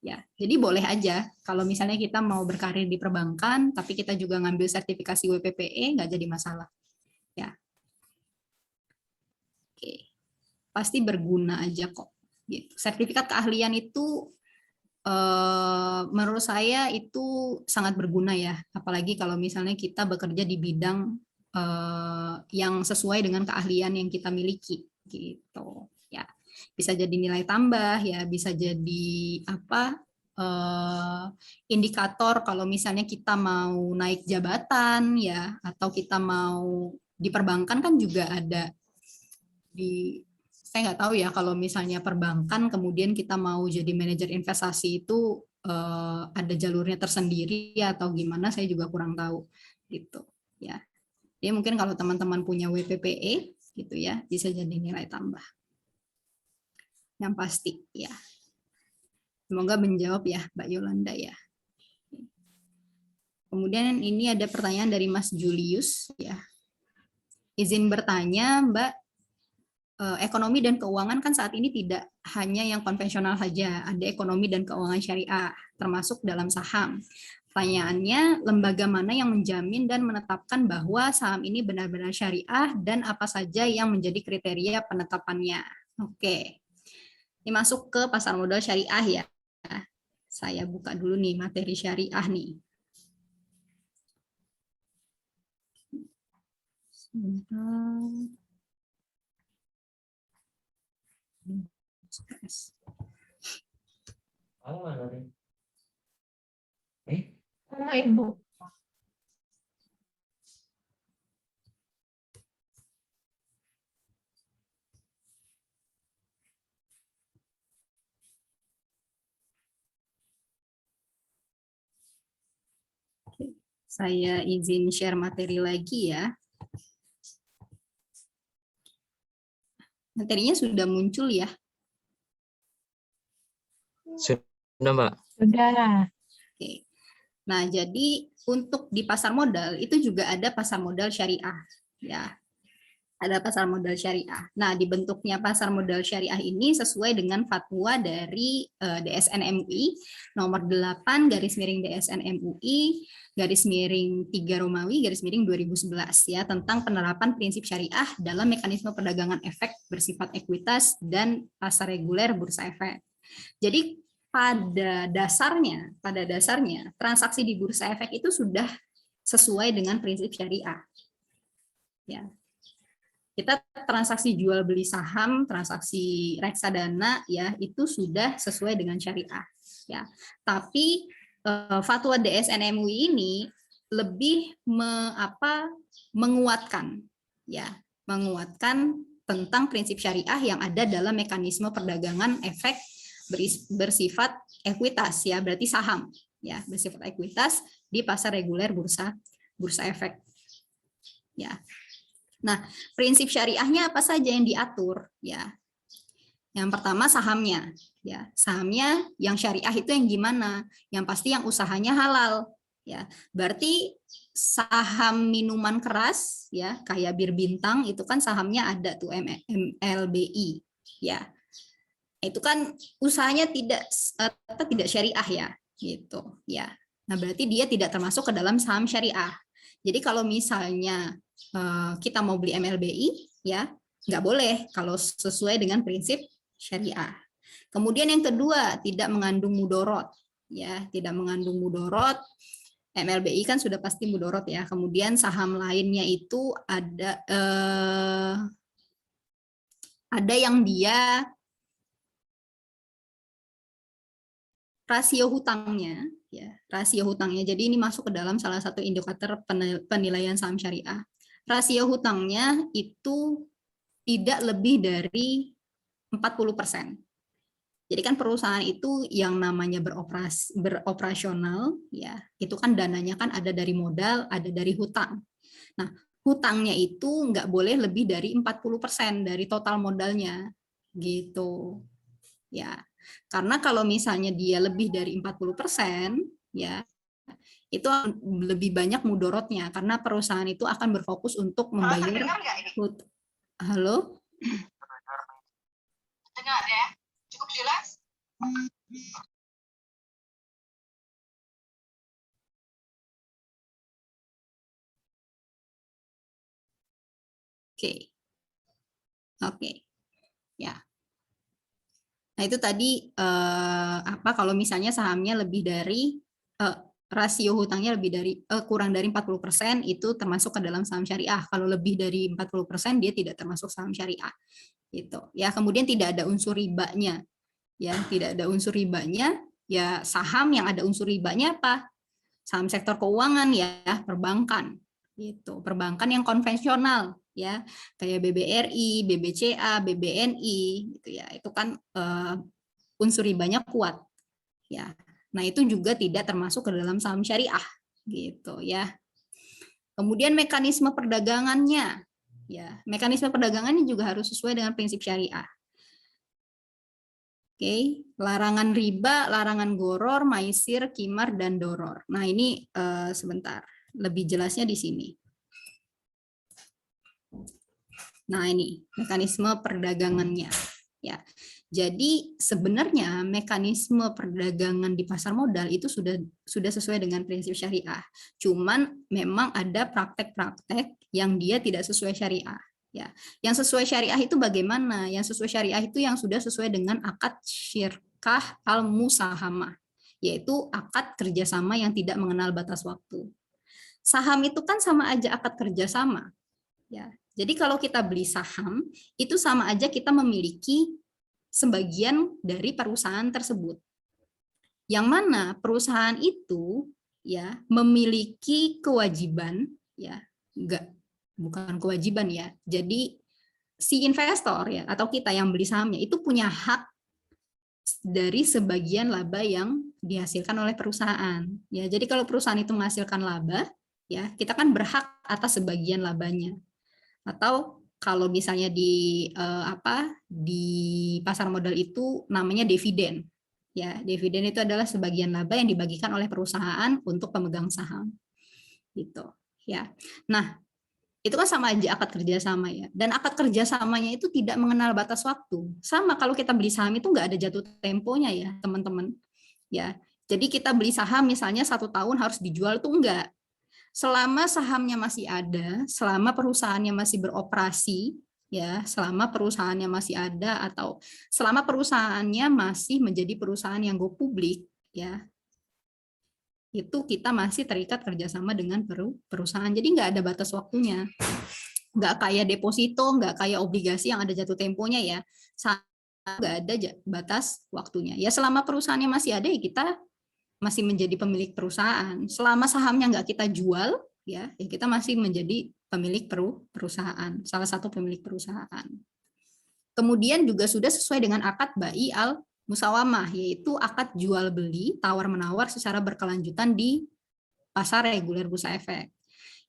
Ya, jadi boleh aja kalau misalnya kita mau berkarir di perbankan tapi kita juga ngambil sertifikasi WPPE nggak jadi masalah. Ya. Oke. Pasti berguna aja kok. Gitu. Sertifikat keahlian itu menurut saya itu sangat berguna ya, apalagi kalau misalnya kita bekerja di bidang yang sesuai dengan keahlian yang kita miliki, gitu. Ya, bisa jadi nilai tambah ya, bisa jadi indikator kalau misalnya kita mau naik jabatan ya, atau kita mau di perbankan kan juga ada saya nggak tahu ya kalau misalnya perbankan kemudian kita mau jadi manajer investasi itu ada jalurnya tersendiri atau gimana saya juga kurang tahu gitu ya. Jadi mungkin kalau teman-teman punya WPPE gitu ya bisa jadi nilai tambah. Yang pasti ya. Semoga menjawab ya Mbak Yolanda ya. Kemudian ini ada pertanyaan dari Mas Julius ya. Izin bertanya Mbak, ekonomi dan keuangan kan saat ini tidak hanya yang konvensional saja, ada ekonomi dan keuangan syariah, termasuk dalam saham. Pertanyaannya, lembaga mana yang menjamin dan menetapkan bahwa saham ini benar-benar syariah dan apa saja yang menjadi kriteria penetapannya? Oke, ini masuk ke pasar modal syariah ya. Saya buka dulu nih materi syariah nih. Sebentar. Sama Ibu. Saya izin share materi lagi ya. Materinya sudah muncul ya. Sudah, Mbak. Sudah. Oke. Nah, jadi untuk di pasar modal itu juga ada pasar modal syariah, ya. Ada pasar modal syariah. Nah, dibentuknya pasar modal syariah ini sesuai dengan fatwa dari DSN MUI nomor 8 garis miring DSN MUI garis miring 3 Romawi garis miring 2011 ya tentang penerapan prinsip syariah dalam mekanisme perdagangan efek bersifat ekuitas dan pasar reguler bursa efek. Jadi pada dasarnya transaksi di bursa efek itu sudah sesuai dengan prinsip syariah. Ya. Kita transaksi jual beli saham, transaksi reksadana ya itu sudah sesuai dengan syariah. Ya. Tapi fatwa DSN MUI ini lebih menguatkan tentang prinsip syariah yang ada dalam mekanisme perdagangan efek bersifat ekuitas ya, berarti saham ya, bersifat ekuitas di pasar reguler bursa efek. Ya. Nah, prinsip syariahnya apa saja yang diatur ya? Yang pertama sahamnya ya. Sahamnya yang syariah itu yang gimana? Yang pasti yang usahanya halal ya. Berarti saham minuman keras ya, kayak Bir Bintang itu kan sahamnya ada tuh MLBI ya. Itu kan usahanya tidak syariah ya, gitu ya. Nah, berarti dia tidak termasuk ke dalam saham syariah. Jadi kalau misalnya kita mau beli MLBI ya nggak boleh kalau sesuai dengan prinsip syariah. Kemudian yang kedua tidak mengandung mudorot ya, tidak mengandung mudorot. MLBI kan sudah pasti mudorot ya. Kemudian saham lainnya itu ada yang dia rasio hutangnya ya, rasio hutangnya. Jadi ini masuk ke dalam salah satu indikator penilaian saham syariah. Rasio hutangnya itu tidak lebih dari 40%. Jadi kan perusahaan itu yang namanya beroperasional ya, itu kan dananya kan ada dari modal, ada dari hutang. Nah, hutangnya itu nggak boleh lebih dari 40% dari total modalnya gitu. Ya. Karena kalau misalnya dia lebih dari 40%, ya, itu lebih banyak mudorotnya karena perusahaan itu akan berfokus untuk membayar. Halo? Dengar ya, cukup jelas? Oke. Oke. Ya. Nah, itu tadi apa kalau misalnya sahamnya lebih dari rasio hutangnya lebih dari kurang dari 40% itu termasuk ke dalam saham syariah. Kalau lebih dari 40% dia tidak termasuk saham syariah. Gitu. Ya, kemudian tidak ada unsur ribanya. Ya, tidak ada unsur ribanya, ya saham yang ada unsur ribanya apa? Saham sektor keuangan ya, perbankan. Gitu. Perbankan yang konvensional ya, kayak BBRI, BBCA, BBNI gitu ya. Itu kan unsur ribanya kuat. Ya. Nah, itu juga tidak termasuk ke dalam saham syariah gitu ya. Kemudian mekanisme perdagangannya. Ya, mekanisme perdagangannya juga harus sesuai dengan prinsip syariah. Oke, larangan riba, larangan goror, maisir, kimar, dan doror. Nah, ini sebentar, lebih jelasnya di sini. Nah, ini mekanisme perdagangannya. Ya, jadi sebenarnya mekanisme perdagangan di pasar modal itu sudah sesuai dengan prinsip syariah. Cuman memang ada praktek-praktek yang dia tidak sesuai syariah. Ya, yang sesuai syariah itu bagaimana? Yang sesuai syariah itu yang sudah sesuai dengan akad syirkah al-musahamah, yaitu akad kerjasama yang tidak mengenal batas waktu. Saham itu kan sama aja akad kerjasama. Ya, jadi kalau kita beli saham, itu sama aja kita memiliki sebagian dari perusahaan tersebut. Yang mana perusahaan itu ya memiliki kewajiban ya, bukan kewajiban ya. Jadi si investor ya atau kita yang beli sahamnya itu punya hak dari sebagian laba yang dihasilkan oleh perusahaan. Ya, jadi kalau perusahaan itu menghasilkan laba, ya kita kan berhak atas sebagian labanya. Atau kalau misalnya di pasar modal itu namanya dividen. Ya, dividen itu adalah sebagian laba yang dibagikan oleh perusahaan untuk pemegang saham. Gitu, ya. Nah, itu kan sama aja akad kerjasama ya. Dan akad kerjasamanya itu tidak mengenal batas waktu. Sama kalau kita beli saham itu nggak ada jatuh temponya ya, teman-teman. Ya, jadi kita beli saham misalnya 1 tahun harus dijual tuh enggak. Selama sahamnya masih ada, selama perusahaannya masih beroperasi, ya, selama perusahaannya masih ada atau selama perusahaannya masih menjadi perusahaan yang go publik, ya, itu kita masih terikat kerjasama dengan perusahaan. Jadi nggak ada batas waktunya, nggak kayak deposito, nggak kayak obligasi yang ada jatuh temponya ya, nggak ada batas waktunya. Ya selama perusahaannya masih ada ya kita masih menjadi pemilik perusahaan. Selama sahamnya nggak kita jual, ya kita masih menjadi pemilik perusahaan, salah satu pemilik perusahaan. Kemudian juga sudah sesuai dengan akad bai al musawamah, yaitu akad jual beli tawar menawar secara berkelanjutan di pasar reguler bursa efek.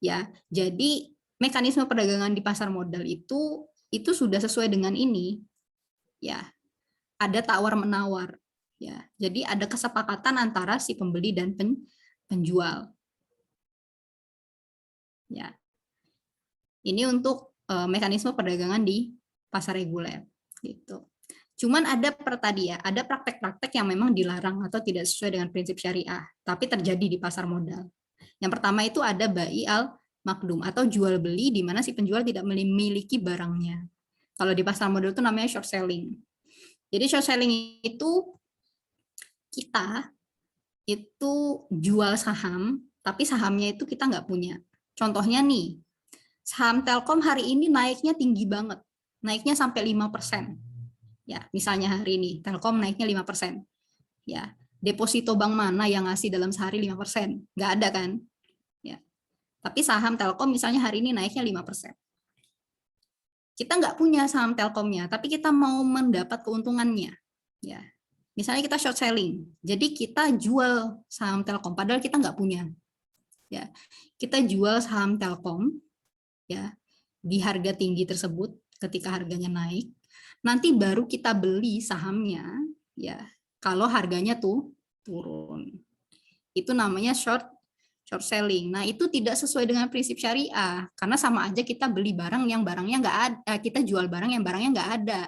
Ya, jadi mekanisme perdagangan di pasar modal itu sudah sesuai dengan ini. Ya, ada tawar menawar. Ya, jadi ada kesepakatan antara si pembeli dan penjual. Ya, ini untuk mekanisme perdagangan di pasar reguler. Gitu. Cuman ada ada praktek-praktek yang memang dilarang atau tidak sesuai dengan prinsip syariah, tapi terjadi di pasar modal. Yang pertama itu ada bai al makdum atau jual beli di mana si penjual tidak memiliki barangnya. Kalau di pasar modal itu namanya short selling. Jadi short selling itu kita itu jual saham, tapi sahamnya itu kita nggak punya. Contohnya nih, saham Telkom hari ini naiknya tinggi banget, naiknya sampai 5%. Ya, misalnya hari ini Telkom naiknya 5%. Ya, deposito bank mana yang ngasih dalam sehari 5%? Nggak ada kan? Ya. Tapi saham Telkom misalnya hari ini naiknya 5%. Kita nggak punya saham Telkomnya, tapi kita mau mendapat keuntungannya. Ya. Misalnya kita short selling, jadi kita jual saham Telkom, padahal kita nggak punya. Ya, kita jual saham Telkom, ya, di harga tinggi tersebut, ketika harganya naik, nanti baru kita beli sahamnya, ya. Kalau harganya tuh turun. Itu namanya short selling. Nah, itu tidak sesuai dengan prinsip syariah karena sama aja kita beli barang yang barangnya nggak ada, kita jual barang yang barangnya nggak ada.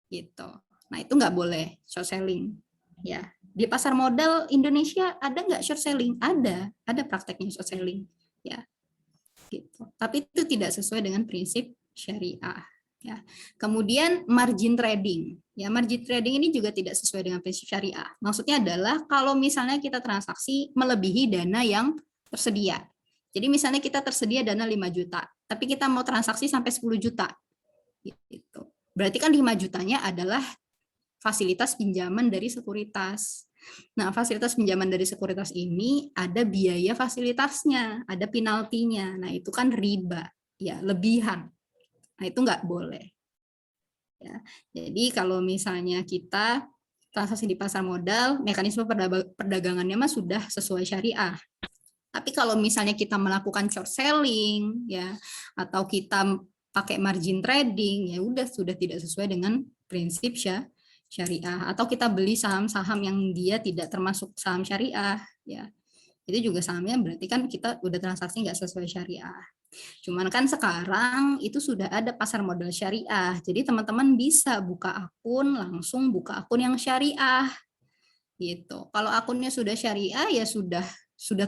Gitu. Nah, itu nggak boleh short selling. Ya, di pasar modal Indonesia ada nggak short selling? Ada prakteknya short selling. Ya, gitu. Tapi itu tidak sesuai dengan prinsip syariah. Ya. Kemudian margin trading. Ya, margin trading ini juga tidak sesuai dengan prinsip syariah. Maksudnya adalah kalau misalnya kita transaksi melebihi dana yang tersedia. Jadi misalnya kita tersedia dana 5 juta, tapi kita mau transaksi sampai 10 juta. Gitu. Berarti kan 5 jutanya adalah fasilitas pinjaman dari sekuritas. Nah, fasilitas pinjaman dari sekuritas ini ada biaya fasilitasnya, ada penaltinya. Nah, itu kan riba, ya, lebihan. Nah, itu nggak boleh. Ya. Jadi kalau misalnya kita transaksi di pasar modal, mekanisme perdagangannya mah sudah sesuai syariah. Tapi kalau misalnya kita melakukan short selling, ya, atau kita pakai margin trading, ya udah sudah tidak sesuai dengan prinsip syariah. Atau kita beli saham-saham yang dia tidak termasuk saham syariah, ya, itu juga sahamnya berarti kan kita udah transaksi nggak sesuai syariah. Cuman kan sekarang itu sudah ada pasar modal syariah. Jadi teman-teman bisa buka akun, langsung buka akun yang syariah. Gitu. Kalau akunnya sudah syariah ya sudah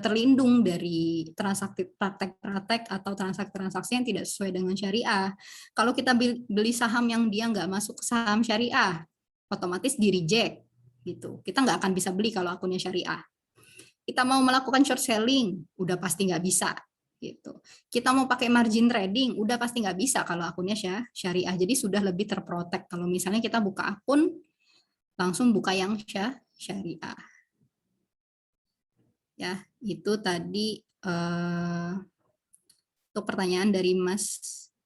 terlindung dari transaksi praktek-praktek atau transaksi-transaksi yang tidak sesuai dengan syariah. Kalau kita beli saham yang dia nggak masuk ke saham syariah, otomatis di-reject. Gitu. Kita nggak akan bisa beli kalau akunnya syariah. Kita mau melakukan short selling, udah pasti nggak bisa. Gitu. Kita mau pakai margin trading, udah pasti nggak bisa kalau akunnya syariah. Jadi sudah lebih terprotek. Kalau misalnya kita buka akun, langsung buka yang syariah. Ya, itu tadi untuk pertanyaan dari Mas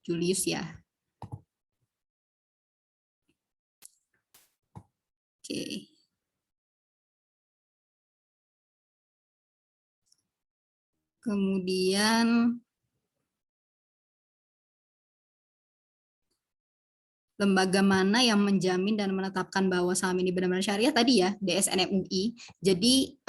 Julius ya. Oke. Kemudian lembaga mana yang menjamin dan menetapkan bahwa saham ini benar-benar syariah tadi ya, DSN MUI. Jadi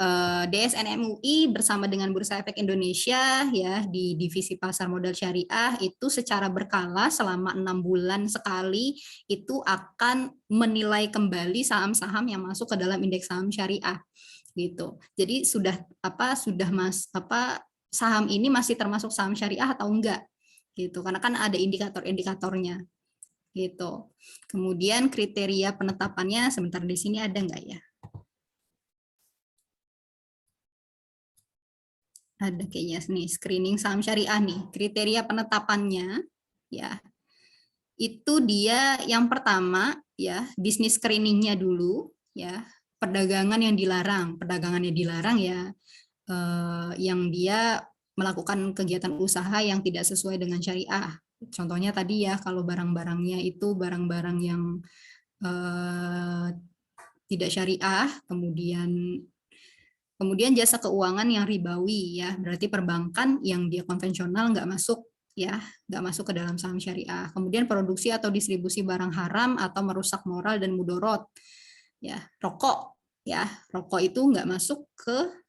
DSN MUI bersama dengan Bursa Efek Indonesia ya di divisi pasar modal syariah itu secara berkala selama 6 bulan sekali itu akan menilai kembali saham-saham yang masuk ke dalam indeks saham syariah gitu. Jadi saham ini masih termasuk saham syariah atau enggak gitu. Karena kan ada indikator-indikatornya gitu. Kemudian kriteria penetapannya sebentar di sini ada nggak ya? Ada kayaknya nih screening saham syariah nih. Kriteria penetapannya ya. Itu dia yang pertama ya, bisnis screeningnya dulu ya. Perdagangan yang dilarang, perdagangannya dilarang ya yang dia melakukan kegiatan usaha yang tidak sesuai dengan syariah. Contohnya tadi ya, kalau barang-barangnya itu barang-barang yang tidak syariah, kemudian jasa keuangan yang ribawi ya, berarti perbankan yang dia konvensional nggak masuk ya, nggak masuk ke dalam saham syariah. Kemudian produksi atau distribusi barang haram atau merusak moral dan mudorot ya, rokok ya, rokok itu nggak masuk ke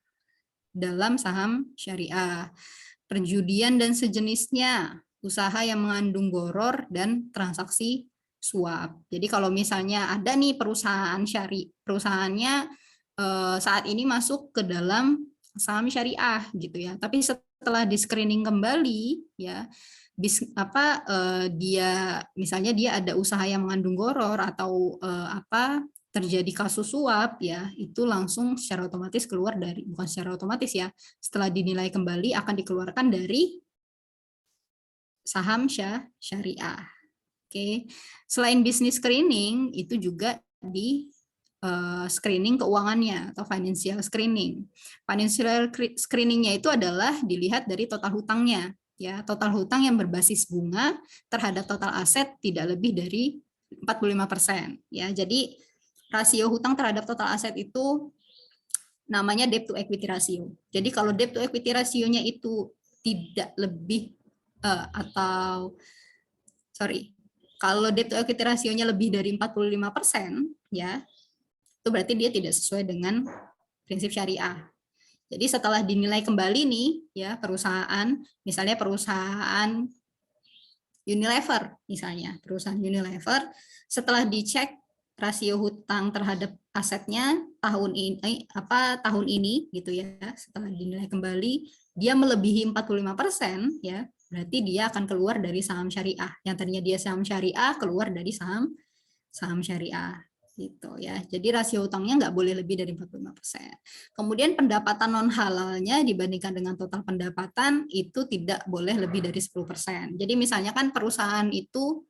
dalam saham syariah. Perjudian dan sejenisnya, usaha yang mengandung goror dan transaksi suap. Jadi kalau misalnya ada nih perusahaannya saat ini masuk ke dalam saham syariah gitu ya, tapi setelah di screening kembali ya dia misalnya dia ada usaha yang mengandung goror atau terjadi kasus suap ya, itu langsung secara otomatis keluar dari, bukan secara otomatis ya, setelah dinilai kembali akan dikeluarkan dari saham syariah. Oke. Selain bisnis screening, itu juga di screening keuangannya atau financial screening. Financial screeningnya itu adalah dilihat dari total hutangnya ya, total hutang yang berbasis bunga terhadap total aset tidak lebih dari 45% ya. Jadi rasio hutang terhadap total aset itu namanya debt to equity ratio. Jadi kalau debt to equity rasionya itu tidak lebih kalau debt to equity rasionya lebih dari 45% ya, itu berarti dia tidak sesuai dengan prinsip syariah. Jadi setelah dinilai kembali nih ya perusahaan, misalnya perusahaan Unilever misalnya, perusahaan Unilever setelah dicek rasio hutang terhadap asetnya tahun ini gitu ya, setelah dinilai kembali dia melebihi 45% ya, berarti dia akan keluar dari saham syariah. Yang tadinya dia saham syariah keluar dari saham syariah gitu ya. Jadi rasio hutangnya nggak boleh lebih dari 45%. Kemudian pendapatan non halalnya dibandingkan dengan total pendapatan itu tidak boleh lebih dari 10%. Jadi misalnya kan perusahaan itu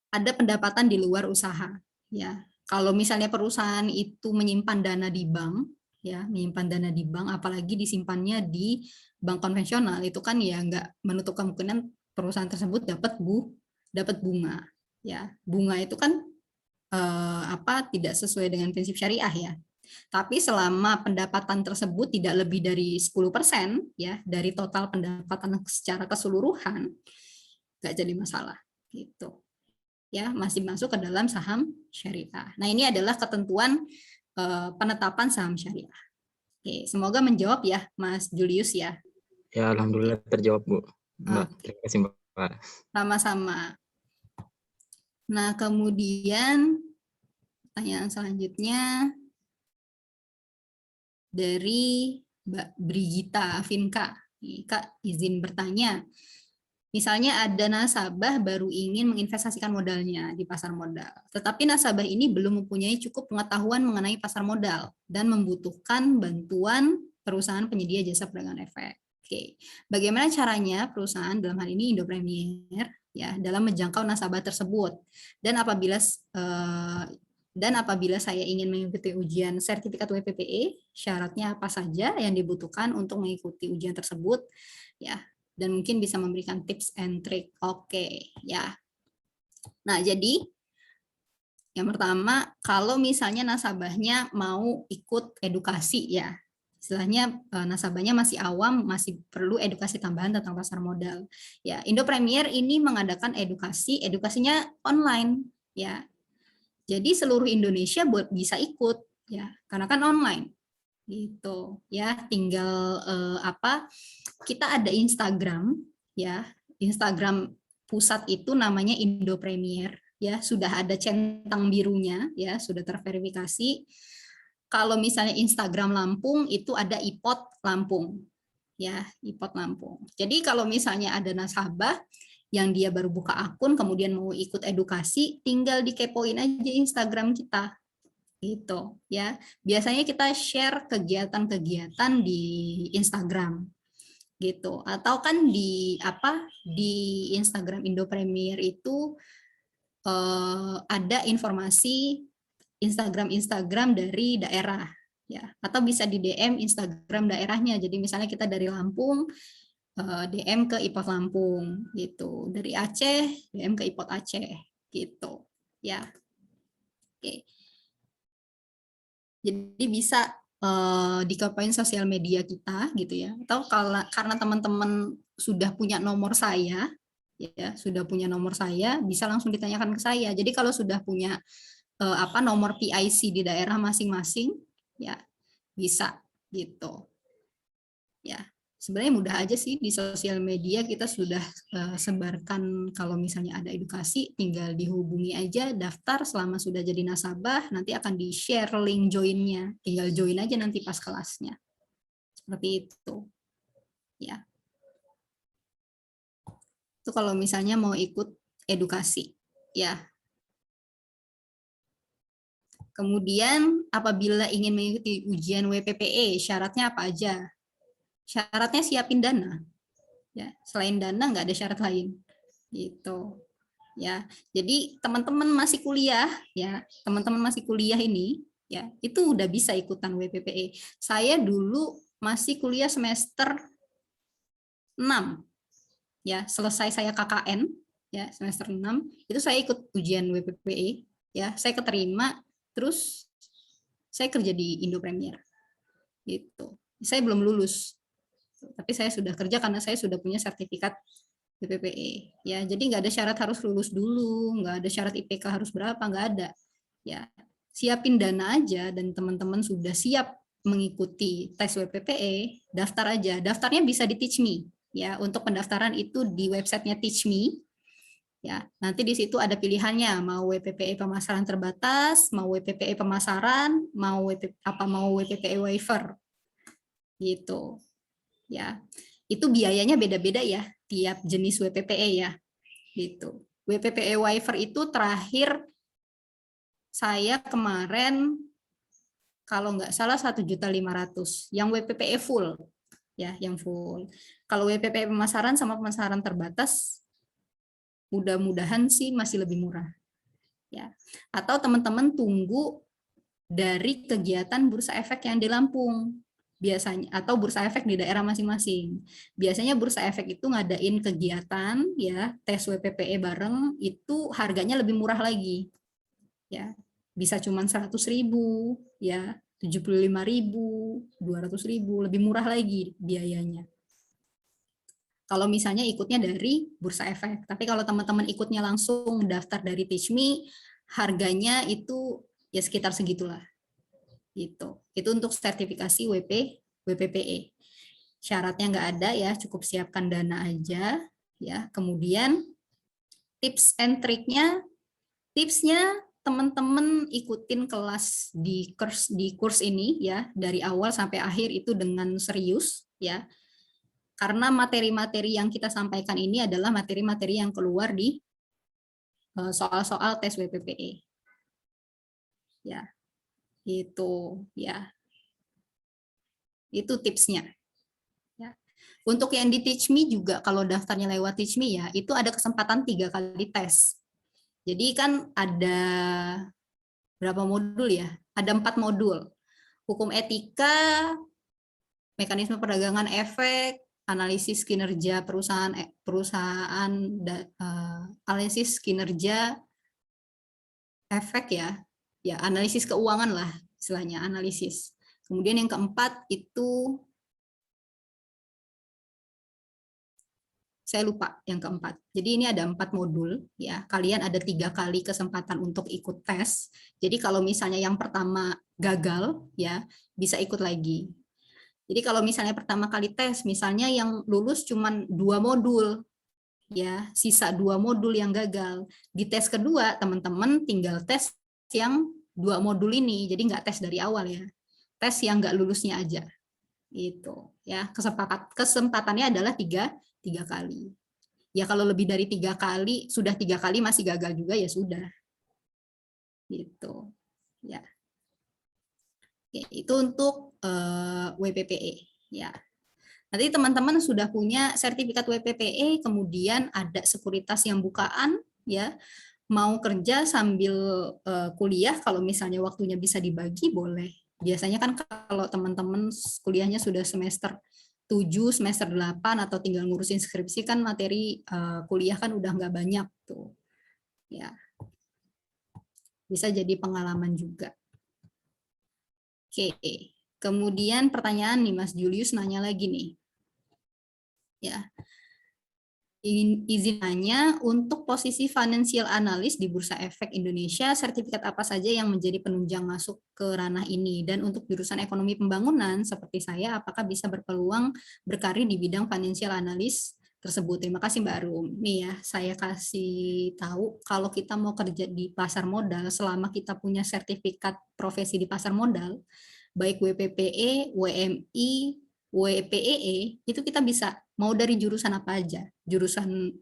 ada pendapatan di luar usaha ya. Kalau misalnya perusahaan itu menyimpan dana di bank ya, menyimpan dana di bank apalagi disimpannya di bank konvensional itu kan ya nggak menutup kemungkinan perusahaan tersebut dapat bunga ya. Bunga itu kan tidak sesuai dengan prinsip syariah ya. Tapi selama pendapatan tersebut tidak lebih dari 10% ya dari total pendapatan secara keseluruhan, nggak jadi masalah gitu. Ya, masih masuk ke dalam saham syariah. Nah, ini adalah ketentuan penetapan saham syariah. Oke, semoga menjawab ya Mas Julius ya. Ya, alhamdulillah terjawab, Bu. Mbak, terima kasih, Mbak. Sama-sama. Nah, kemudian pertanyaan selanjutnya dari Mbak Brigita Vinka. Kak, izin bertanya. Misalnya ada nasabah baru ingin menginvestasikan modalnya di pasar modal, tetapi nasabah ini belum mempunyai cukup pengetahuan mengenai pasar modal dan membutuhkan bantuan perusahaan penyedia jasa perdagangan efek. Oke, bagaimana caranya perusahaan dalam hal ini Indo Premier ya dalam menjangkau nasabah tersebut dan apabila saya ingin mengikuti ujian sertifikat WPPE, syaratnya apa saja yang dibutuhkan untuk mengikuti ujian tersebut ya. Dan mungkin bisa memberikan tips and trick. Oke, ya. Nah, jadi yang pertama, kalau misalnya nasabahnya mau ikut edukasi ya, istilahnya nasabahnya masih awam, masih perlu edukasi tambahan tentang pasar modal. Ya, Indo Premier ini mengadakan edukasinya online ya. Jadi seluruh Indonesia bisa ikut ya, karena kan online. Gitu ya, tinggal kita ada Instagram ya, Instagram pusat itu namanya Indo Premier ya, sudah ada centang birunya ya, sudah terverifikasi. Kalau misalnya Instagram Lampung itu ada IPOT Lampung ya, IPOT Lampung. Jadi kalau misalnya ada nasabah yang dia baru buka akun kemudian mau ikut edukasi, tinggal dikepoin aja Instagram kita gitu ya. Biasanya kita share kegiatan-kegiatan di Instagram gitu, atau kan di Instagram Indo Premier itu ada informasi Instagram dari daerah ya, atau bisa di DM Instagram daerahnya. Jadi misalnya kita dari Lampung DM ke IPOT Lampung gitu, dari Aceh DM ke IPOT Aceh gitu ya. Oke. Jadi bisa dikepoin sosial media kita gitu ya, atau karena teman-teman sudah punya nomor saya ya, sudah punya nomor saya, bisa langsung ditanyakan ke saya. Jadi kalau sudah punya nomor PIC di daerah masing-masing ya bisa gitu ya. Sebenarnya mudah aja sih, di sosial media kita sudah sebarkan kalau misalnya ada edukasi, tinggal dihubungi aja, daftar selama sudah jadi nasabah, nanti akan di-share link join-nya, tinggal join aja nanti pas kelasnya. Seperti itu. Ya. Itu kalau misalnya mau ikut edukasi, ya. Kemudian apabila ingin mengikuti ujian WPPE, syaratnya apa aja? Syaratnya siapin dana ya, selain dana nggak ada syarat lain gitu ya. Jadi teman-teman masih kuliah ya, teman-teman masih kuliah ini ya, itu udah bisa ikutan WPPE. Saya dulu masih kuliah semester 6 ya, selesai saya KKN ya, semester 6 itu saya ikut ujian WPPE ya, saya keterima, terus saya kerja di Indo Premier gitu. Saya belum lulus, tapi saya sudah kerja karena saya sudah punya sertifikat BPPE ya. Jadi nggak ada syarat harus lulus dulu, nggak ada syarat IPK harus berapa, nggak ada ya. siapin dana aja dan teman-teman sudah siap mengikuti tes WPPE, daftar aja. Daftarnya bisa di Teach Me ya. Untuk pendaftaran itu di websitenya Teach Me. Ya, nanti di situ ada pilihannya, mau WPPE pemasaran terbatas, mau WPPE pemasaran, mau WPPE waiver. Gitu. Ya. Itu biayanya beda-beda ya tiap jenis WPPE ya. Gitu. WPPE waiver itu terakhir saya kemarin kalau nggak salah 1.500.000 yang WPPE full ya, yang full. Kalau WPPE pemasaran sama pemasaran terbatas mudah-mudahan sih masih lebih murah. Ya. Atau teman-teman tunggu dari kegiatan bursa efek yang di Lampung biasanya, atau bursa efek di daerah masing-masing. Biasanya bursa efek itu ngadain kegiatan ya, tes WPPE bareng, itu harganya lebih murah lagi. Ya. Bisa cuma 100.000 ya, 75.000, 200.000, lebih murah lagi biayanya. Kalau misalnya ikutnya dari bursa efek. Tapi kalau teman-teman ikutnya langsung daftar dari Teach Me, harganya itu ya sekitar segitulah. Gitu. Itu untuk sertifikasi WPPE. Syaratnya nggak ada ya, cukup siapkan dana aja ya. Kemudian tips and triknya, tipsnya teman-teman ikutin kelas di kurs ini ya, dari awal sampai akhir itu dengan serius ya. Karena materi-materi yang kita sampaikan ini adalah materi-materi yang keluar di soal-soal tes WPPE. Ya, itu ya. Itu tipsnya. Ya. Untuk yang di Teach Me juga, kalau daftarnya lewat Teach Me ya, itu ada kesempatan 3 kali tes. Jadi kan ada berapa modul ya? Ada 4 modul. Hukum etika, mekanisme perdagangan efek, analisis kinerja perusahaan, analisis kinerja efek ya analisis keuangan lah istilahnya, analisis. Kemudian yang keempat itu saya lupa yang keempat. Jadi ini ada 4 modul ya. Kalian ada 3 kali kesempatan untuk ikut tes. Jadi kalau misalnya yang pertama gagal ya bisa ikut lagi. Jadi kalau misalnya pertama kali tes, misalnya yang lulus cuma 2 modul, ya sisa 2 modul yang gagal. Di tes kedua, teman-teman tinggal tes yang 2 modul ini, jadi nggak tes dari awal ya. Tes yang nggak lulusnya aja. Itu ya, kesempatannya adalah 3 kali. Ya kalau lebih dari 3 kali, sudah 3 kali masih gagal juga ya sudah. Gitu. Ya. Oke, itu untuk WPPE ya. Nanti teman-teman sudah punya sertifikat WPPE, kemudian ada sekuritas yang bukaan ya. Mau kerja sambil kuliah, kalau misalnya waktunya bisa dibagi boleh. Biasanya kan kalau teman-teman kuliahnya sudah semester 7, semester 8 atau tinggal ngurusin skripsi kan materi kuliah kan udah nggak banyak tuh. Ya. Bisa jadi pengalaman juga. Oke, kemudian pertanyaan nih Mas Julius nanya lagi nih. Ya. Izin nanya, untuk posisi financial analyst di Bursa Efek Indonesia, sertifikat apa saja yang menjadi penunjang masuk ke ranah ini? Dan untuk jurusan ekonomi pembangunan seperti saya, apakah bisa berpeluang berkarir di bidang financial analyst tersebut? Terima kasih Mbak Arum. Nih ya, saya kasih tahu kalau kita mau kerja di pasar modal, selama kita punya sertifikat profesi di pasar modal, baik WPPE, WMI, WPEE, itu kita bisa mau dari jurusan apa aja. Jurusan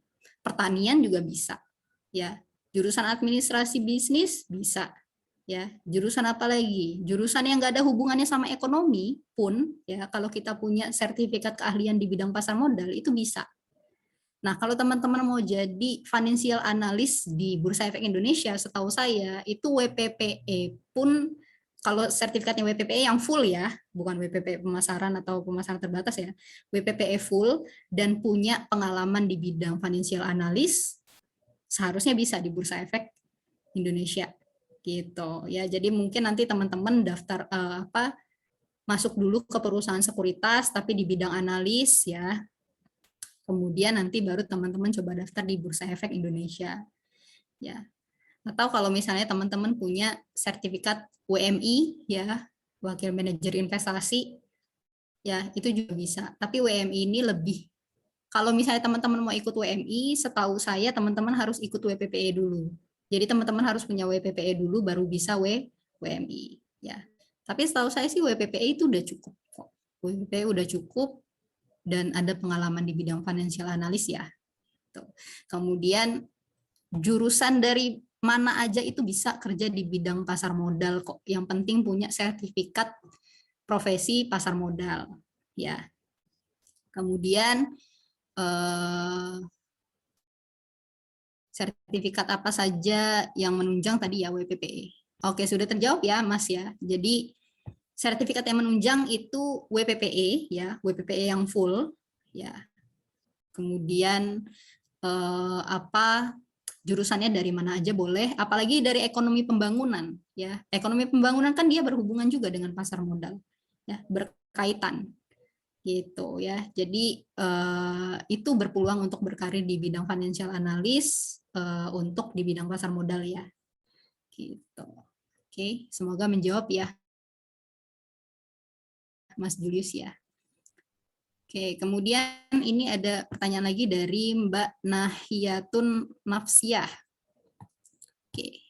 pertanian juga bisa. Ya, jurusan administrasi bisnis bisa. Ya, jurusan apa lagi? Jurusan yang nggak ada hubungannya sama ekonomi pun ya, kalau kita punya sertifikat keahlian di bidang pasar modal itu bisa. Nah, kalau teman-teman mau jadi financial analyst di Bursa Efek Indonesia, setahu saya itu WPPE pun, kalau sertifikatnya WPPE yang full ya, bukan WPPE pemasaran atau pemasaran terbatas ya, WPPE full dan punya pengalaman di bidang financial analyst, seharusnya bisa di Bursa Efek Indonesia gitu ya. Jadi mungkin nanti teman-teman daftar masuk dulu ke perusahaan sekuritas tapi di bidang analis ya. Kemudian nanti baru teman-teman coba daftar di Bursa Efek Indonesia. Ya. Atau kalau misalnya teman-teman punya sertifikat WMI ya, Wakil Manajer Investasi, ya itu juga bisa. Tapi WMI ini lebih, kalau misalnya teman-teman mau ikut WMI, setahu saya teman-teman harus ikut WPPE dulu. Jadi teman-teman harus punya WPPE dulu baru bisa WMI ya. Tapi setahu saya sih WPPE itu udah cukup kok. WPPE udah cukup dan ada pengalaman di bidang financial analyst ya. Kemudian jurusan dari mana aja itu bisa kerja di bidang pasar modal kok. Yang penting punya sertifikat profesi pasar modal ya. Kemudian sertifikat apa saja yang menunjang tadi ya WPPE. Oke, sudah terjawab ya Mas ya. Jadi sertifikat yang menunjang itu WPPE ya, WPPE yang full ya. Kemudian jurusannya dari mana aja boleh, apalagi dari ekonomi pembangunan ya. Ekonomi pembangunan kan dia berhubungan juga dengan pasar modal ya, berkaitan gitu ya. Jadi itu berpeluang untuk berkarir di bidang financial analyst untuk di bidang pasar modal ya. Gitu. Oke, semoga menjawab ya Mas Julius ya. Oke, kemudian ini ada pertanyaan lagi dari Mbak Nahiyatun Nafsiyah. Oke.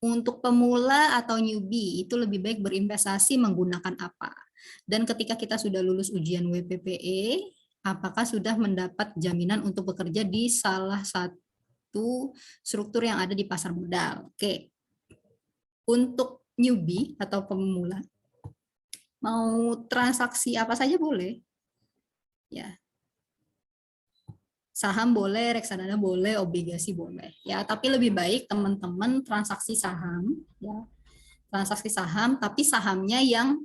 Untuk pemula atau newbie, itu lebih baik berinvestasi menggunakan apa? Dan ketika kita sudah lulus ujian WPPE, apakah sudah mendapat jaminan untuk bekerja di salah satu struktur yang ada di pasar modal? Oke. Untuk newbie atau pemula, mau transaksi apa saja boleh. Ya, saham boleh, reksadana boleh, obligasi boleh. Ya, tapi lebih baik teman-teman transaksi saham, ya, transaksi saham, tapi sahamnya yang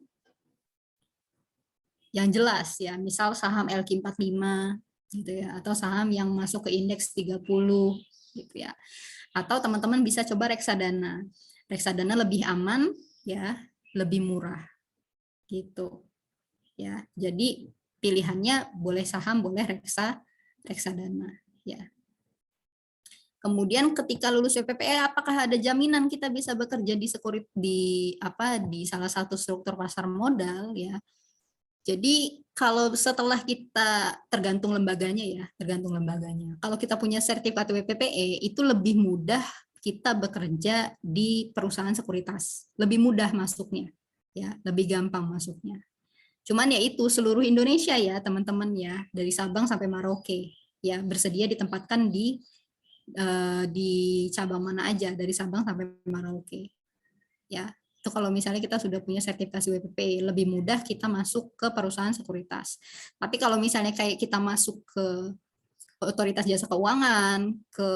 jelas ya. Misal saham LQ45 gitu ya, atau saham yang masuk ke indeks 30 gitu ya. Atau teman-teman bisa coba reksadana. Reksadana lebih aman ya, lebih murah gitu. Ya, jadi pilihannya boleh saham, boleh reksadana ya. Kemudian ketika lulus WPPE, apakah ada jaminan kita bisa bekerja di salah satu struktur pasar modal ya? Jadi kalau setelah kita tergantung lembaganya ya, tergantung lembaganya. Kalau kita punya sertifikat WPPE itu lebih mudah kita bekerja di perusahaan sekuritas, lebih mudah masuknya ya, lebih gampang masuknya. Cuman ya itu seluruh Indonesia ya teman-teman ya, dari Sabang sampai Merauke ya, bersedia ditempatkan di cabang mana aja dari Sabang sampai Merauke ya. Itu kalau misalnya kita sudah punya sertifikasi WPP, lebih mudah kita masuk ke perusahaan sekuritas. Tapi kalau misalnya kayak kita masuk ke otoritas jasa keuangan, ke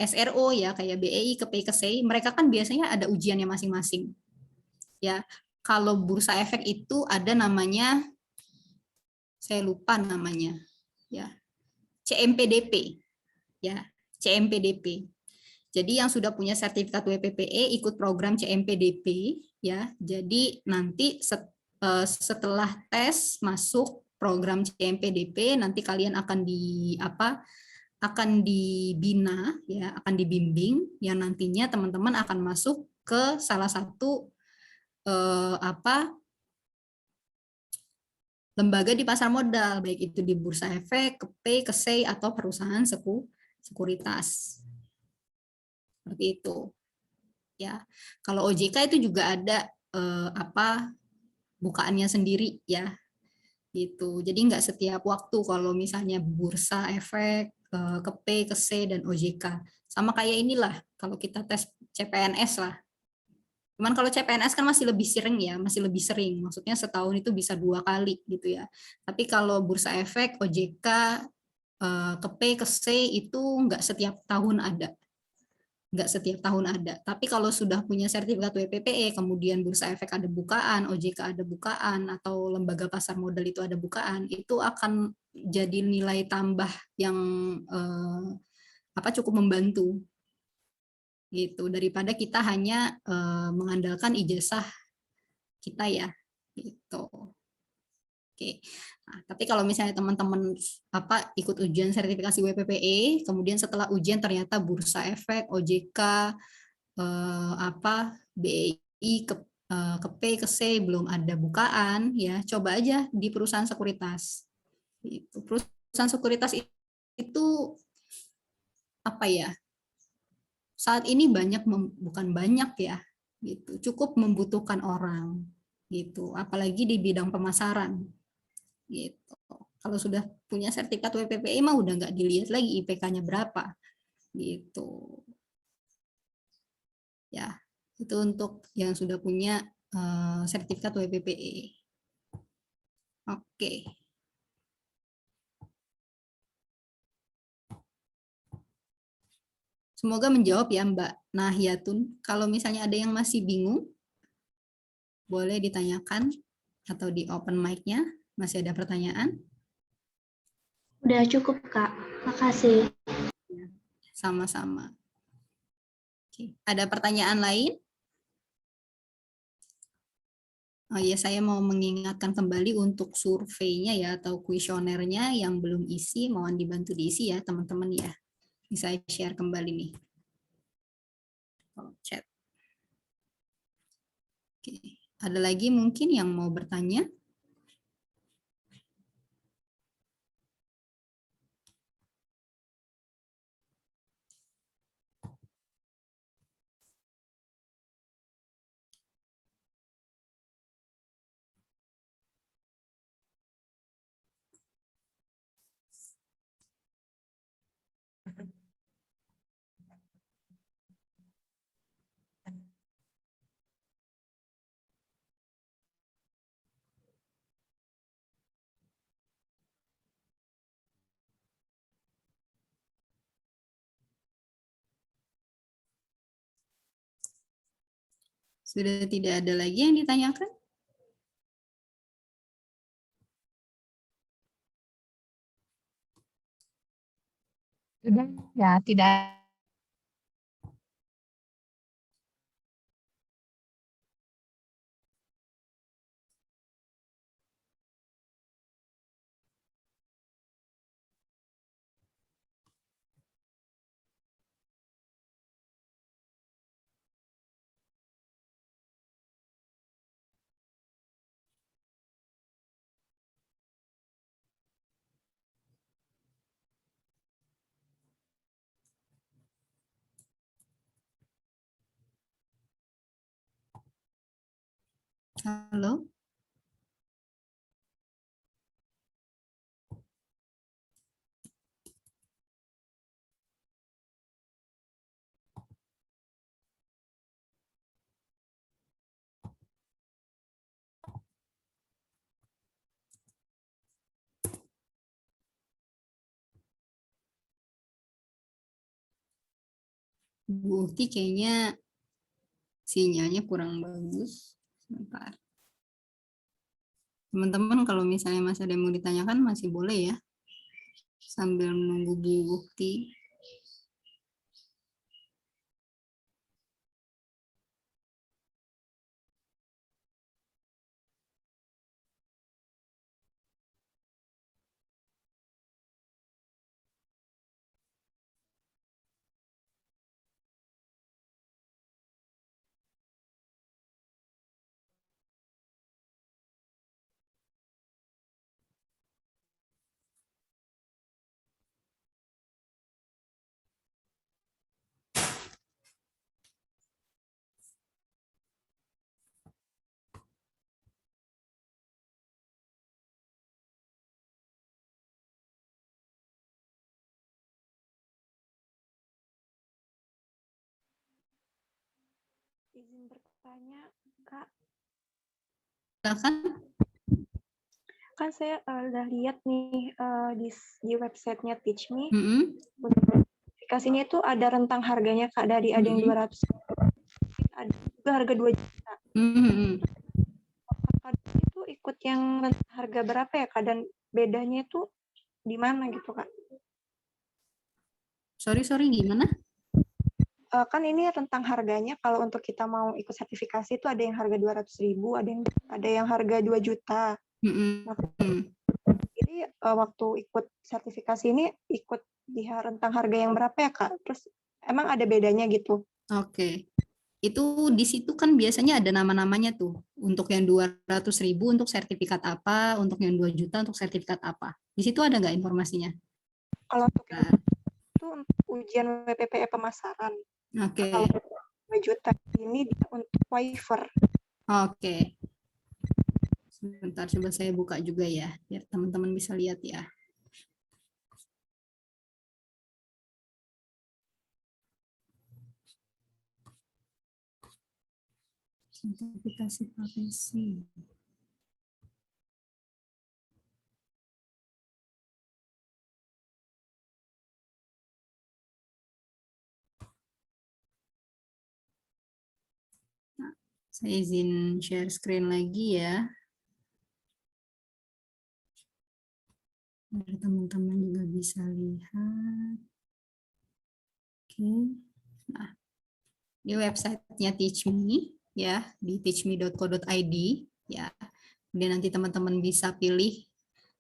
SRO ya kayak BEI, ke PKC, mereka kan biasanya ada ujiannya masing-masing ya. Kalau bursa efek itu ada namanya, saya lupa namanya, ya CMPDP, ya CMPDP. Jadi yang sudah punya sertifikat WPPE ikut program CMPDP, ya. Jadi nanti setelah tes masuk program CMPDP, nanti kalian akan dibina, ya, akan dibimbing, yang nantinya teman-teman akan masuk ke salah satu lembaga di pasar modal, baik itu di bursa efek, KEPE, KESEI, atau perusahaan sekuritas. Seperti itu. Ya. Kalau OJK itu juga ada bukaannya sendiri ya. Gitu. Jadi nggak setiap waktu kalau misalnya bursa efek, KEPE, KESEI, dan OJK. Sama kayak inilah kalau kita tes CPNS lah. Cuman kalau CPNS kan masih lebih sering ya, masih lebih sering. Maksudnya setahun itu bisa 2 kali gitu ya. Tapi kalau bursa efek, OJK, KEPE, KESEI itu nggak setiap tahun ada. Nggak setiap tahun ada. Tapi kalau sudah punya sertifikat WPPE, kemudian bursa efek ada bukaan, OJK ada bukaan, atau lembaga pasar modal itu ada bukaan, itu akan jadi nilai tambah yang cukup membantu. Gitu, daripada kita hanya mengandalkan ijazah kita ya, gitu. Oke. Nah, tapi kalau misalnya teman-teman ikut ujian sertifikasi WPPE, kemudian setelah ujian ternyata Bursa Efek, OJK, BEI, ke P, ke C belum ada bukaan, ya coba aja di perusahaan sekuritas. Itu perusahaan sekuritas itu apa ya? Saat ini bukan banyak ya, gitu. Cukup membutuhkan orang, gitu. Apalagi di bidang pemasaran, gitu. Kalau sudah punya sertifikat WPPE mah udah nggak dilihat lagi IPK-nya berapa, gitu. Ya, itu untuk yang sudah punya sertifikat WPPE. Oke. Semoga menjawab ya Mbak Nahyatun. Kalau misalnya ada yang masih bingung, boleh ditanyakan atau di open mic-nya. Masih ada pertanyaan? Udah cukup, Kak. Makasih. Sama-sama. Oke. Ada pertanyaan lain? Oh ya, saya mau mengingatkan kembali untuk surveinya ya atau kuesionernya yang belum isi, mohon dibantu diisi ya teman-teman ya. Bisa share kembali nih. Chat. Oke. Ada lagi mungkin yang mau bertanya? Sudah tidak ada lagi yang ditanyakan? Sudah, ya tidak. Halo? Bu Ukti kayaknya sinyalnya kurang bagus. Sebentar. Teman-teman kalau misalnya masih ada yang mau ditanyakan masih boleh ya. Sambil menunggu Bu Ukti. Izin bertanya, Kak. Silakan. Kan saya udah lihat nih di websitenya Teach Me. Aplikasinya itu ada rentang harganya, Kak, dari ada yang 200, ada juga harga 2 juta. Kak, itu ikut yang rentang harga berapa ya, Kak? Dan bedanya itu di mana gitu, Kak? Sorry, gimana? Kan ini rentang harganya kalau untuk kita mau ikut sertifikasi itu ada yang harga 200.000, ada yang harga 2 juta. Jadi waktu ikut sertifikasi ini ikut di rentang harga yang berapa ya Kak? Terus emang ada bedanya gitu? Oke. Itu di situ kan biasanya ada nama-namanya tuh. Untuk yang 200.000 untuk sertifikat apa, untuk yang 2 juta untuk sertifikat apa. Di situ ada nggak informasinya? Kalau untuk yang Nah, itu untuk ujian WPPE pemasaran. oke. Kalau 2 juta ini dia untuk waiver. Oke. Sebentar, coba saya buka juga ya, biar teman-teman bisa lihat ya. Sertifikasi profesi. Nah, saya izin share screen lagi ya. Biar teman-teman juga bisa lihat. Oke. Nah, di websitenya TeachMe ya, di teachme.co.id ya. Kemudian nanti teman-teman bisa pilih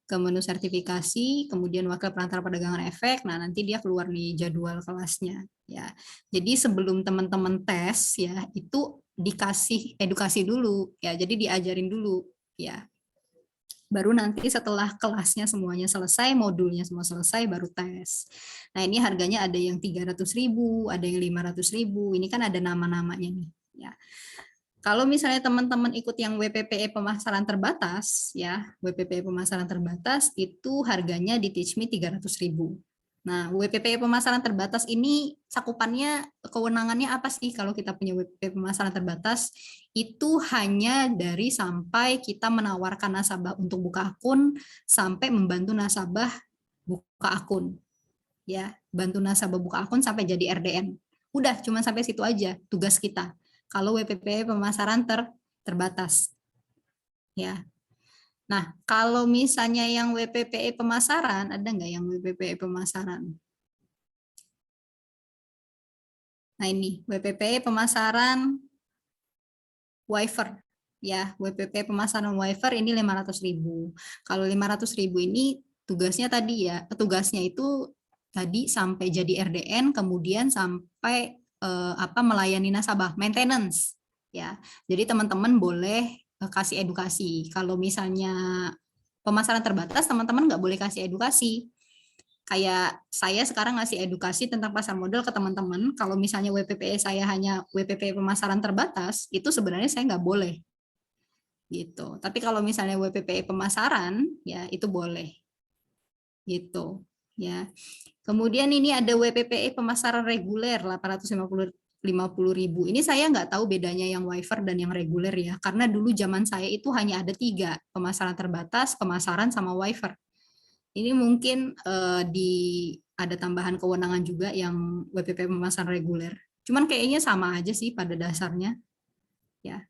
ke menu sertifikasi, kemudian wakil perantara perdagangan efek. Nah, nanti dia keluar nih jadwal kelasnya ya. Jadi sebelum teman-teman tes ya, itu dikasih edukasi dulu ya. Jadi diajarin dulu ya. Baru nanti setelah kelasnya semuanya selesai, modulnya semua selesai, baru tes. Nah, ini harganya ada yang 300.000, ada yang 500.000. Ini kan ada nama-namanya nih ya. Kalau misalnya teman-teman ikut yang WPPE pemasaran terbatas, ya, WPPE pemasaran terbatas itu harganya di TeachMe 300.000. Nah, WPPE pemasaran terbatas ini cakupannya, kewenangannya apa sih kalau kita punya WPPE pemasaran terbatas? Itu hanya dari sampai kita menawarkan nasabah untuk buka akun, sampai membantu nasabah buka akun. Ya, bantu nasabah buka akun sampai jadi RDN. Udah, cuma sampai situ aja tugas kita. Kalau WPPE pemasaran terbatas. Ya. Nah, kalau misalnya yang WPPE pemasaran, ada nggak yang WPPE pemasaran? Nah, ini WPPE pemasaran waiver. Ya, WPPE pemasaran waiver ini 500.000. Kalau 500.000 ini tugasnya tadi ya, tugasnya itu tadi sampai jadi RDN, kemudian sampai melayani nasabah, maintenance ya. Jadi teman-teman boleh kasih edukasi. Kalau misalnya pemasaran terbatas, teman-teman nggak boleh kasih edukasi. Kayak saya sekarang ngasih edukasi tentang pasar modal ke teman-teman. Kalau misalnya WPPE saya hanya WPPE pemasaran terbatas, itu sebenarnya saya nggak boleh gitu. Tapi kalau misalnya WPPE pemasaran, ya itu boleh gitu ya. Kemudian ini ada WPPE pemasaran reguler 850.000. Ini saya nggak tahu bedanya yang waiver dan yang reguler ya, karena dulu zaman saya itu hanya ada 3, pemasaran terbatas, pemasaran sama waiver. Ini mungkin ada tambahan kewenangan juga yang WPPE pemasaran reguler. Cuman kayaknya sama aja sih pada dasarnya ya.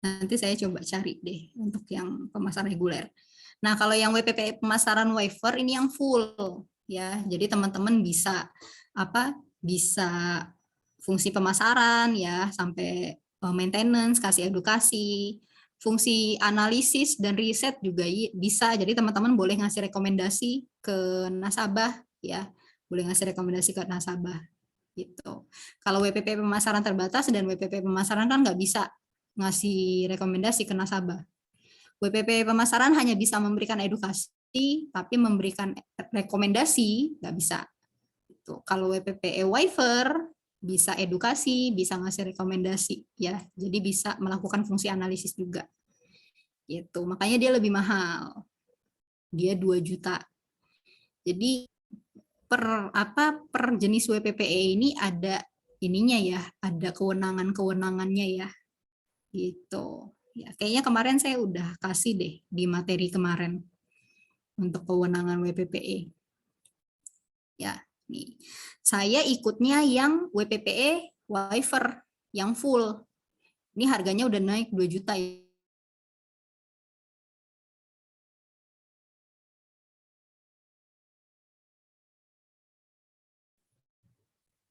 Nanti saya coba cari deh untuk yang pemasaran reguler. Nah, kalau yang WPPE pemasaran waiver ini yang full ya. Jadi teman-teman bisa bisa fungsi pemasaran ya sampai maintenance, kasih edukasi, fungsi analisis dan riset juga bisa. Jadi teman-teman boleh ngasih rekomendasi ke nasabah ya. Boleh ngasih rekomendasi ke nasabah gitu. Kalau WPP pemasaran terbatas dan WPP pemasaran kan nggak bisa ngasih rekomendasi ke nasabah. WPP pemasaran hanya bisa memberikan edukasi, tapi memberikan rekomendasi nggak bisa. Kalau WPPE waiver bisa edukasi, bisa ngasih rekomendasi, ya. Jadi bisa melakukan fungsi analisis juga. Gitu. Makanya dia lebih mahal. Dia 2 juta. Jadi per jenis WPPE ini ada ininya ya, ada kewenangannya ya. Gitu. Ya, kayaknya kemarin saya udah kasih deh di materi kemarin untuk kewenangan WPPE. Ya, nih. Saya ikutnya yang WPPE waiver yang full. Ini harganya udah naik 2 juta ya.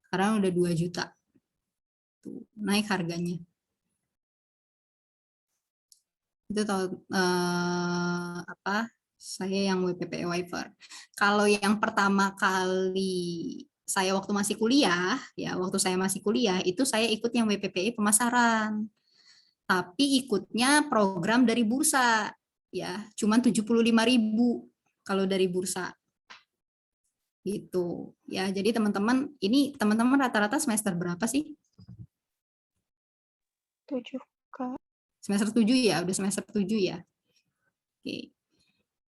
Sekarang udah 2 juta. Tuh, naik harganya. Itu tahu saya yang WPPE waiver. Kalau yang pertama kali saya waktu masih kuliah, ya waktu saya masih kuliah itu saya ikut yang WPPE pemasaran. Tapi ikutnya program dari bursa, ya cuman 75.000 kalau dari bursa. Gitu. Ya, jadi teman-teman, ini teman-teman rata-rata semester berapa sih? 7, Kak. Semester 7 ya, udah semester 7 ya. Oke.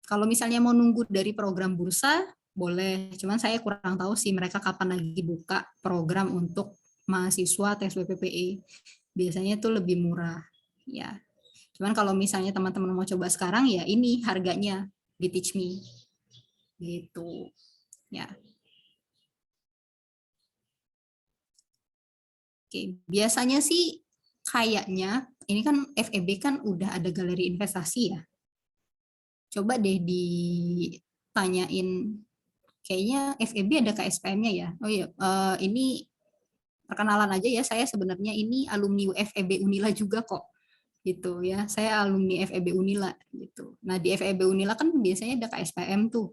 Kalau misalnya mau nunggu dari program bursa, boleh. Cuman saya kurang tahu sih mereka kapan lagi buka program untuk mahasiswa tes WPPE. Biasanya itu lebih murah. Ya. Cuman kalau misalnya teman-teman mau coba sekarang, ya ini harganya di Teach Me. Gitu. Ya. Oke, biasanya sih kayaknya ini kan FEB kan udah ada galeri investasi ya. Coba deh ditanyain, kayaknya FEB ada KSPM-nya ya. Oh iya, ini perkenalan aja ya, saya sebenarnya ini alumni FEB Unila juga kok. Gitu ya, saya alumni FEB Unila gitu. Nah, di FEB Unila kan biasanya ada KSPM tuh.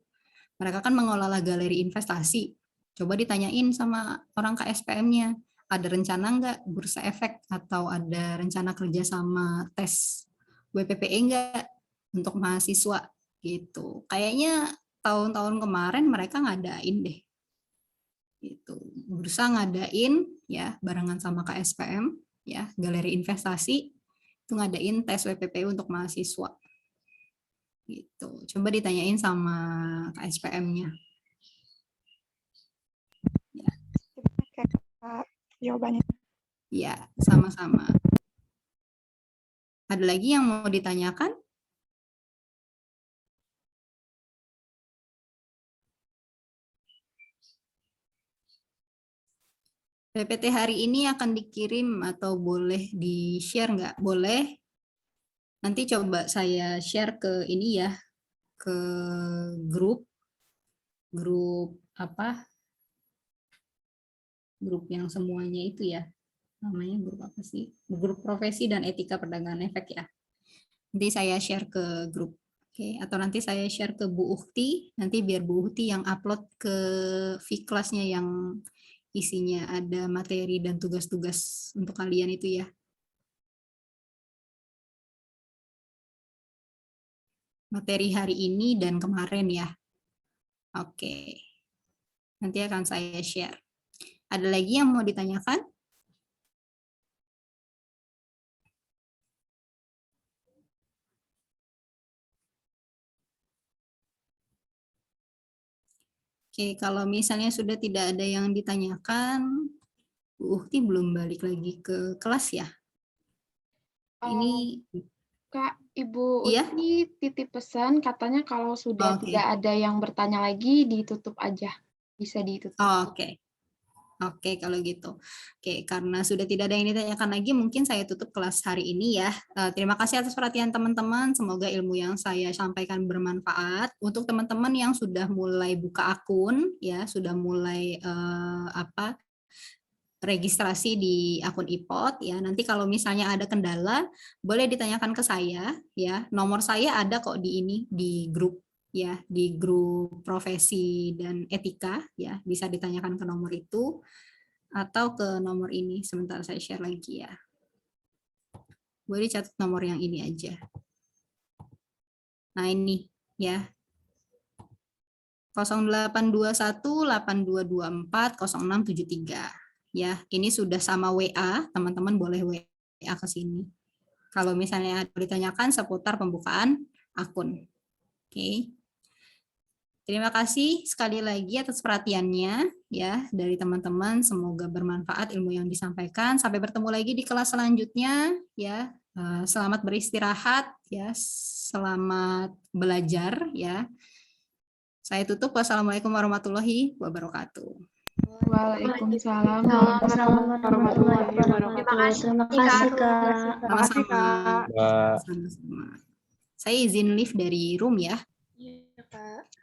Mereka kan mengelola galeri investasi. Coba ditanyain sama orang KSPM-nya, ada rencana nggak bursa efek atau ada rencana kerja sama tes WPPE nggak untuk mahasiswa gitu. Kayaknya tahun-tahun kemarin mereka ngadain deh. Gitu. Bursa ngadain ya barengan sama KSPM ya, galeri investasi itu ngadain tes WPPE untuk mahasiswa. Gitu. Coba ditanyain sama KSPM-nya. Kak, jawabannya. Ya, sama-sama. Ada lagi yang mau ditanyakan? PPT hari ini akan dikirim atau boleh di-share nggak? Boleh. Nanti coba saya share ke ini ya, ke grup apa? Grup yang semuanya itu ya. Namanya grup apa sih? Grup profesi dan etika perdagangan efek ya. Nanti saya share ke grup. Oke, atau nanti saya share ke Bu Ukti, nanti biar Bu Ukti yang upload ke V-Class-nya yang isinya ada materi dan tugas-tugas untuk kalian itu ya. Materi hari ini dan kemarin ya. Oke. Nanti akan saya share. Ada lagi yang mau ditanyakan? Oke, kalau misalnya sudah tidak ada yang ditanyakan, Bu Ukti belum balik lagi ke kelas ya? Ini Kak, Ibu iya? Uti titip pesan katanya kalau sudah tidak ada yang bertanya lagi ditutup aja. Bisa ditutup. Oke. Oke, kalau gitu. Oke, karena sudah tidak ada yang ditanyakan lagi, mungkin saya tutup kelas hari ini ya. Terima kasih atas perhatian teman-teman. Semoga ilmu yang saya sampaikan bermanfaat. Untuk teman-teman yang sudah mulai buka akun, ya, sudah mulai registrasi di akun IPOT, ya. Nanti kalau misalnya ada kendala, boleh ditanyakan ke saya, ya. Nomor saya ada kok di ini, di grup. Ya, di grup profesi dan etika, ya, bisa ditanyakan ke nomor itu atau ke nomor ini. Sebentar saya share lagi ya. Boleh catat nomor yang ini aja. Nah, ini ya. 0821-8224-0673. Ya, ini sudah sama WA, teman-teman boleh WA ke sini. Kalau misalnya ditanyakan seputar pembukaan akun. Oke. Terima kasih sekali lagi atas perhatiannya ya dari teman-teman. Semoga bermanfaat ilmu yang disampaikan. Sampai bertemu lagi di kelas selanjutnya ya. Selamat beristirahat ya. Selamat belajar ya. Saya tutup. Wassalamualaikum warahmatullahi wabarakatuh. Waalaikumsalam warahmatullahi wabarakatuh. Terima kasih, Kak. Sama-sama. Saya izin live dari room ya. Iya, Kak.